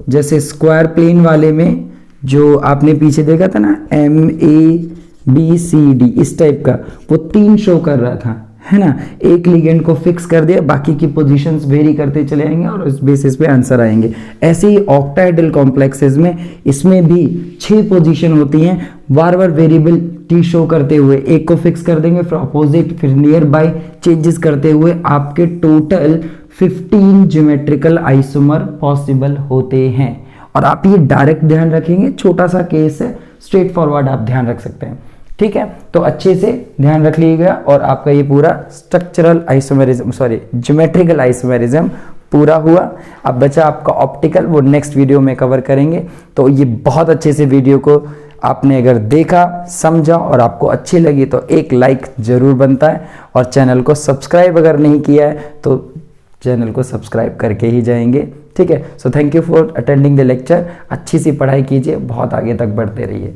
जैसे स्क्वायर प्लेन वाले में जो आपने पीछे देखा था ना MABCD, इस टाइप का, वो 3 शो कर रहा था, है ना। एक लिगेंड को फिक्स कर दिया, बाकी की पोजीशंस वेरी करते चले आएंगे और उस बेसिस पे आंसर आएंगे। ऐसे ही ऑक्टाहेड्रल कॉम्प्लेक्सेस में इसमें भी 6 पोजीशन होती हैं, बार बार वेरिएबल शो करते हुए, एक को फिक्स कर देंगे, फिर अपोजिट, फिर नियर बाय चेंजेस करते हुए आपके टोटल 15 ज्योमेट्रिकल आइसोमर पॉसिबल होते हैं। और आप ये डायरेक्ट ध्यान रखेंगे, छोटा सा केस है, स्ट्रेट फॉरवर्ड आप ध्यान रख सकते हैं। ठीक है, तो अच्छे से ध्यान रख लीजिएगा और आपका ये पूरा structural isomerism, sorry geometrical isomerism पूरा हुआ। अब बचा आपका ऑप्टिकल, वो नेक्स्ट वीडियो में कवर करेंगे। तो ये बहुत अच्छे से वीडियो को आपने अगर देखा, समझा और आपको अच्छी लगी तो एक लाइक जरूर बनता है, और चैनल को सब्सक्राइब अगर नहीं किया है तो चैनल को सब्सक्राइब करके ही जाएंगे। ठीक है, so thank you for attending the lecture. अच्छी सी पढ़ाई कीजिए, बहुत आगे तक बढ़ते रहिए।